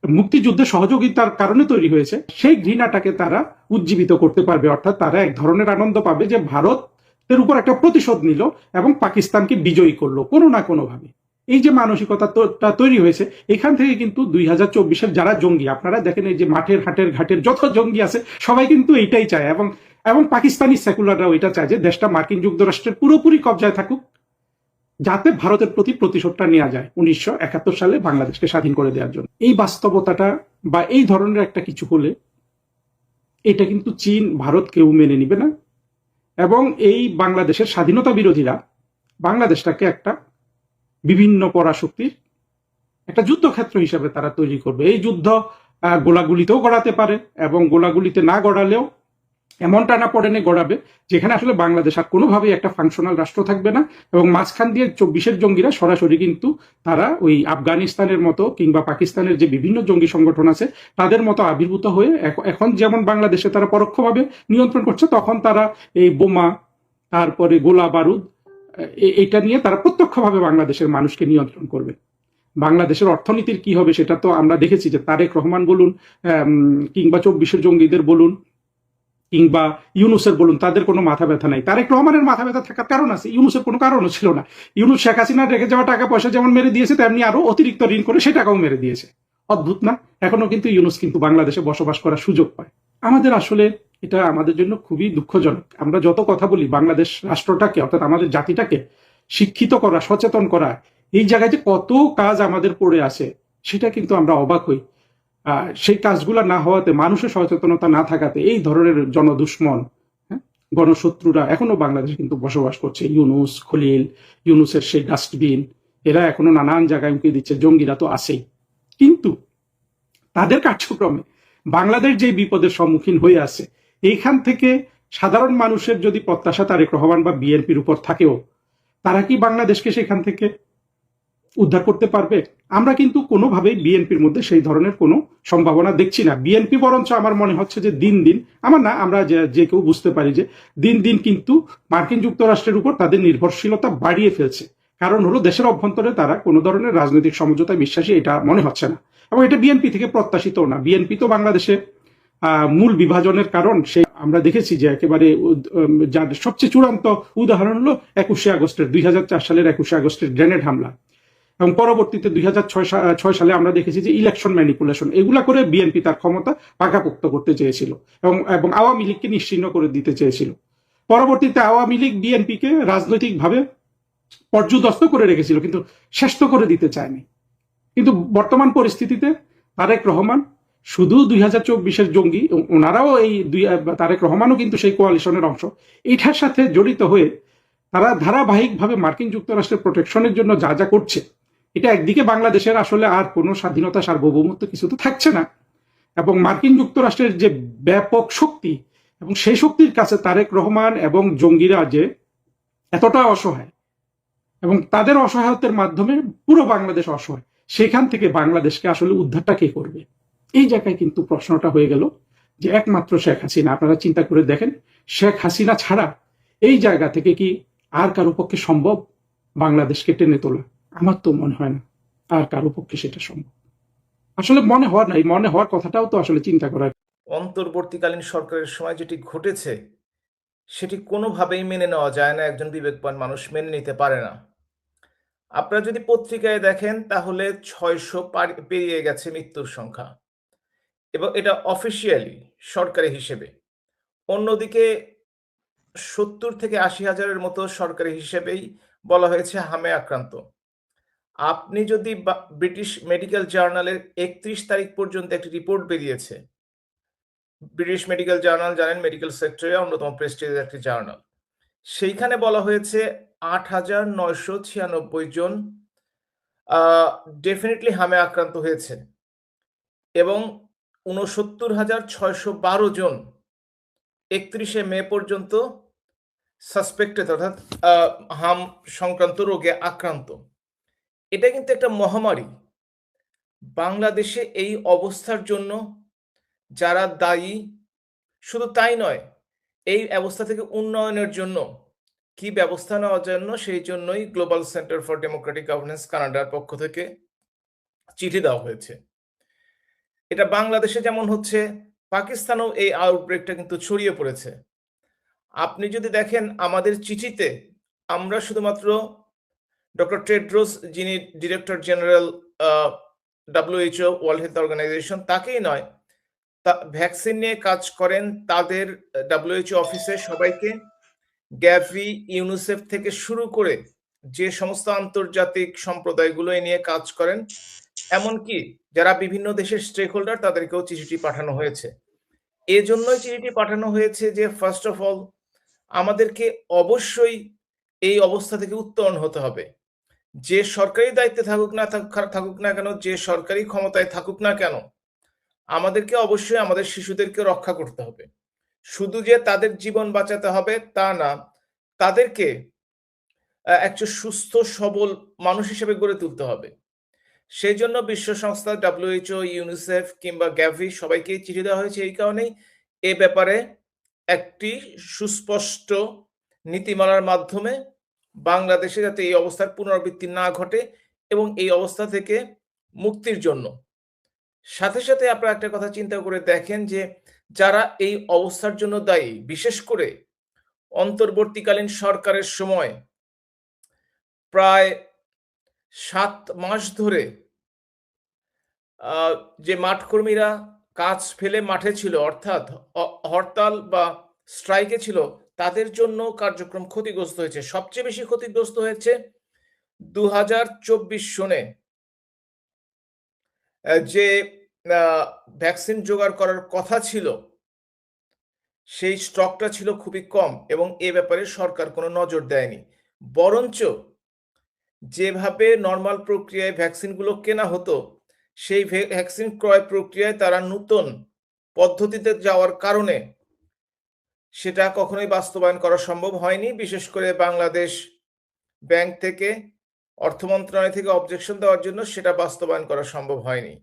মুক্তিযুদ্ধে সহযোগিতার কারণে তৈরি হয়েছে, সেই ঘৃণাটাকে তারা উজ্জীবিত করতে পারবে। অর্থাৎ তারা এক ধরনের আনন্দ পাবে যে ভারতের উপর একটা প্রতিশোধ নিল এবং পাকিস্তানকে বিজয়ী করলো কোনো না কোনোভাবে। এই যে মানসিকতাটা তৈরি হয়েছে, এখান থেকে কিন্তু 2024-এর যারা জঙ্গি, আপনারা দেখেন এই যে মাঠের হাটের ঘাটের যত জঙ্গি আছে, সবাই কিন্তু এইটাই চায়, এবং পাকিস্তানি সেকুলাররাও এটা চায় যে দেশটা মার্কিন যুক্তরাষ্ট্রের পুরোপুরি কবজায় থাকুক, যাতে ভারতের প্রতি প্রতিশোধটা নেওয়া যায় 1971 সালে বাংলাদেশকে স্বাধীন করে দেওয়ার জন্য। এই বাস্তবতাটা বা এই ধরনের একটা কিছু হলে, এটা কিন্তু চীন, ভারত কেউ মেনে নিবে না, এবং এই বাংলাদেশের স্বাধীনতা বিরোধীরা বাংলাদেশটাকে একটা বিভিন্ন পরাশক্তির একটা যুদ্ধক্ষেত্র হিসেবে তারা তৈরি করবে। এই যুদ্ধ গোলাগুলিতেও গড়াতে পারে, এবং গোলাগুলিতে না গড়ালেও এমন টানাপোড়েনে গড়াবে যেখানে আসলে বাংলাদেশ আর কোনোভাবেই একটা ফাংশনাল রাষ্ট্র থাকবে না, এবং মাঝখান দিয়ে 24-এর জঙ্গিরা সরাসরি কিন্তু তারা ওই আফগানিস্তানের মতো কিংবা পাকিস্তানের যে বিভিন্ন জঙ্গি সংগঠন আছে তাদের মতো আবির্ভূত হয়ে এখন যেমন বাংলাদেশে তারা পরোক্ষভাবে নিয়ন্ত্রণ করছে, তখন তারা এই বোমা, তারপরে গোলা বারুদ, এটা নিয়ে তারা প্রত্যক্ষভাবে বাংলাদেশের মানুষকে নিয়ন্ত্রণ করবে। বাংলাদেশের অর্থনীতির কি হবে সেটা তো আমরা দেখেছি, যে তারেক রহমান বলুন, কিংবা 24-এর জঙ্গিদের বলুন, কিংবা ইউনুসের বলুন, তাদের কোনো মাথা ব্যথা নাই। তারেক রহমানের মাথা ব্যথা থাকার কারণ আছে, ইউনুসের কোনো কারণও ছিল না। ইউনুস শেখ হাসিনার রেখে যাওয়া টাকা পয়সা যেমন মেরে দিয়েছে, তেমনি আরো অতিরিক্ত ঋণ করে সে টাকাও মেরে দিয়েছে। অদ্ভুত না? এখনো কিন্তু ইউনুস কিন্তু বাংলাদেশে বসবাস করার সুযোগ পায়। আমাদের আসলে এটা আমাদের জন্য খুবই দুঃখজনক। আমরা যত কথা বলি বাংলাদেশ রাষ্ট্রটাকে, অর্থাৎ আমাদের জাতিটাকে শিক্ষিত করা, সচেতন করা, এই জায়গায় যে কত কাজ আমাদের পড়ে আছে সেটা কিন্তু আমরা অবাক হই। সেই কাজগুলো না হওয়াতে, মানুষের সচেতনতা না থাকাতে এই ধরনের জনদুশ্মন, গণশত্রুরা এখনো বাংলাদেশে কিন্তু বসবাস করছে। ইউনুস, খলিল, ইউনুসের সেই ডাস্টবিন, এরা এখনো নানান জায়গায় উঁকি দিচ্ছে। জঙ্গিরা তো আছেই, কিন্তু তাদের কার্যক্রমে বাংলাদেশ যে বিপদের সম্মুখীন হয়ে আছে, এইখান থেকে সাধারণ মানুষের যদি প্রত্যাশা তারেক রহমান বা বিএনপির উপর থাকেও, তারা কি বাংলাদেশকে সেখান থেকে উদ্ধার করতে পারবে? আমরা কিন্তু কোনোভাবেই বিএনপির মধ্যে সেই ধরনের কোনো সম্ভাবনা দেখছি না। বিএনপি বরঞ্চ আমার মনে হচ্ছে যে দিন দিন, আমার না, আমরা যে কেউ বুঝতে পারি যে দিন দিন কিন্তু মার্কিন যুক্তরাষ্ট্রের উপর তাদের নির্ভরশীলতা বাড়িয়ে ফেলছে। কারণ হলো দেশের অভ্যন্তরে তারা কোনো ধরনের রাজনৈতিক সমঝোতায় বিশ্বাসী এটা মনে হচ্ছে না, এবং এটা বিএনপি থেকে প্রত্যাশিত না। বিএনপি তো বাংলাদেশে মূল বিভাজনের কারণ সেই আমরা দেখেছি যে একেবারে যার সবচেয়ে চূড়ান্ত উদাহরণ হলো 2004 সালের 21 আগস্টের গ্রেনেড হামলা, এবং পরবর্তীতে 2006 সালে আমরা দেখেছি যে ইলেকশন ম্যানিপুলেশন, এগুলা করে বিএনপি তার ক্ষমতা পাকাপোক্ত করতে চেয়েছিল এবং আওয়ামী লীগকে নিশ্চিহ্ন করে দিতে চেয়েছিল। পরবর্তীতে আওয়ামী লীগ বিএনপিকে রাজনৈতিকভাবে পর্যুদস্ত করে রেখেছিল, কিন্তু শেষ তো করে দিতে চায়নি। কিন্তু বর্তমান পরিস্থিতিতে তারেক রহমান শুধু 2024-এর জঙ্গি, ওনারাও তারেক রহমানও কিন্তু সেই কোয়ালিশনের অংশ, এটার সাথে জড়িত হয়ে তারা ধারাবাহিকভাবে মার্কিন যুক্তরাষ্ট্রের প্রোটেকশনের জন্য যা যা করছে, এটা একদিকে বাংলাদেশের আসলে আর কোনো স্বাধীনতা সার্বভৌমত্ব কিছু তো থাকছে না, এবং মার্কিন যুক্তরাষ্ট্রের যে ব্যাপক শক্তি, এবং সেই শক্তির কাছে তারেক রহমান এবং জঙ্গিরা যে এতটা অসহায়, এবং তাদের অসহায়তার মাধ্যমে পুরো বাংলাদেশ অসহায়, সেখান থেকে বাংলাদেশকে আসলে উদ্ধারটা কে করবে? এই জায়গায় কিন্তু প্রশ্নটা হয়ে গেল যে একমাত্র শেখ হাসিনা। আপনারা চিন্তা করে দেখেন, শেখ হাসিনা ছাড়া এই জায়গা থেকে কি আর কারো পক্ষে সম্ভব বাংলাদেশকে টেনে তোলা? আমার তো মনে হয় না আর কারো পক্ষে সেটা সম্ভব। আসলে মনে হওয়ার কথাটাও তো আসলে চিন্তা করার। অন্তর্বর্তীকালীন সরকারের সময় যেটি ঘটেছে সেটি কোনোভাবেই মেনে নেওয়া যায় না, একজন বিবেকবান মানুষ মেনে নিতে পারে না। আপনারা যদি পত্রিকায় দেখেন তাহলে 600 পেরিয়ে গেছে মৃত্যুর সংখ্যা, এবং এটা অফিসিয়ালি সরকারি হিসেবে। অন্যদিকে 70 থেকে 80 হাজারের মতো সরকারি হিসেবেই বলা হয়েছে হামে আক্রান্ত। আপনি যদি ব্রিটিশ মেডিকেল জার্নালের 31 তারিখ পর্যন্ত একটি রিপোর্ট বেরিয়েছে, ব্রিটিশ মেডিকেল জার্নাল জানেন মেডিকেল সেক্টরে অন্যতম প্রেস্টিজিয়াস একটি জার্নাল, সেইখানে বলা হয়েছে 8,996 জন ডেফিনেটলি হামে আক্রান্ত হয়েছে, এবং 69,612 জন 31শে মে পর্যন্ত সাসপেক্টেড, অর্থাৎ হাম সংক্রান্ত রোগে আক্রান্ত। এটা কিন্তু একটা মহামারী। বাংলাদেশে এই অবস্থার জন্য যারা দায়ী, শুধু তাই নয়, এই অবস্থা থেকে উন্নয়নের জন্য কি ব্যবস্থা নেওয়ার জন্য, সেই জন্যই global centre for Democratic governance কানাডার পক্ষ থেকে চিঠি দেওয়া হয়েছে। এটা বাংলাদেশে যেমন হচ্ছে, পাকিস্তানেও এই আউটব্রেকটা কিন্তু ছড়িয়ে পড়েছে। আপনি যদি দেখেন আমাদের চিঠিতে আমরা শুধুমাত্র ডক্টর টেড্রোস, যিনি director general WHO World Health Organization, তাকেই নয়, ভ্যাকসিন নিয়ে কাজ করেন তাদের WHO অফিসে সবাইকে, গ্যাভি, ইউনিসেফ থেকে শুরু করে যে সমস্ত আন্তর্জাতিক সম্প্রদায়গুলো এ নিয়ে কাজ করেন, এমনকি যারা বিভিন্ন দেশের স্টেক হোল্ডার, তাদেরকেও চিঠিটি পাঠানো হয়েছে। এজন্যই চিঠিটি পাঠানো হয়েছে যে ফার্স্ট অফ অল আমাদেরকে অবশ্যই এই অবস্থা থেকে উত্তরণ হতে হবে। যে সরকারি দায়িত্বে থাকুক না কেন, যে সরকারি ক্ষমতায় থাকুক না কেন, আমাদেরকে অবশ্যই আমাদের শিশুদেরকে রক্ষা করতে হবে। শুধু যে তাদের জীবন বাঁচাতে হবে তা না, তাদেরকে একজন সুস্থ সবল মানুষ হিসেবে গড়ে তুলতে হবে। সেই জন্য বিশ্ব সংস্থা WHO, ইউনিসেফ কিংবা গ্যাভি সবাইকেই চিঠি দেওয়া হয়েছে। এই কারণেই এ ব্যাপারে একটি সুস্পষ্ট নীতিমালার মাধ্যমে বাংলাদেশে যাতে এই অবস্থার পুনরাবৃত্তি না ঘটে, এবং এই অবস্থা থেকে মুক্তির জন্য। সাথে সাথে আপনারা একটা কথা চিন্তা করে দেখেন যে যারা এই অবস্থার জন্য দায়ী, বিশেষ করে অন্তর্বর্তীকালীন সরকারের সময় প্রায় 7 মাস ধরে যে মাঠকর্মীরা কাজ ফেলে মাঠে ছিল, অর্থাৎ হরতাল বা স্ট্রাইকে ছিল, তাদের জন্য কার্যক্রম ক্ষতিগ্রস্ত হয়েছে। সবচেয়ে বেশি ক্ষতিগ্রস্ত হয়েছে 2024 সনে যে ভ্যাকসিন জোগাড় করার কথা ছিল, সেই স্টকটা ছিল খুবই কম, এবং এ ব্যাপারে সরকার কোনো নজর দেয়নি। বরঞ্চ যেভাবে নর্মাল প্রক্রিয়ায় ভ্যাকসিনগুলো কেনা হতো, সেই ভ্যাকসিন ক্রয় প্রক্রিয়ায় তারা নতুন পদ্ধতিতে যাওয়ার কারণে সেটা কখনোই বাস্তবায়ন করা সম্ভব হয়নি। বিশেষ করে বাংলাদেশ ব্যাংক থেকে অর্থ মন্ত্রণালয় থেকে অবজেকশন দেওয়ার জন্য সেটা বাস্তবায়ন করা সম্ভব হয়নি।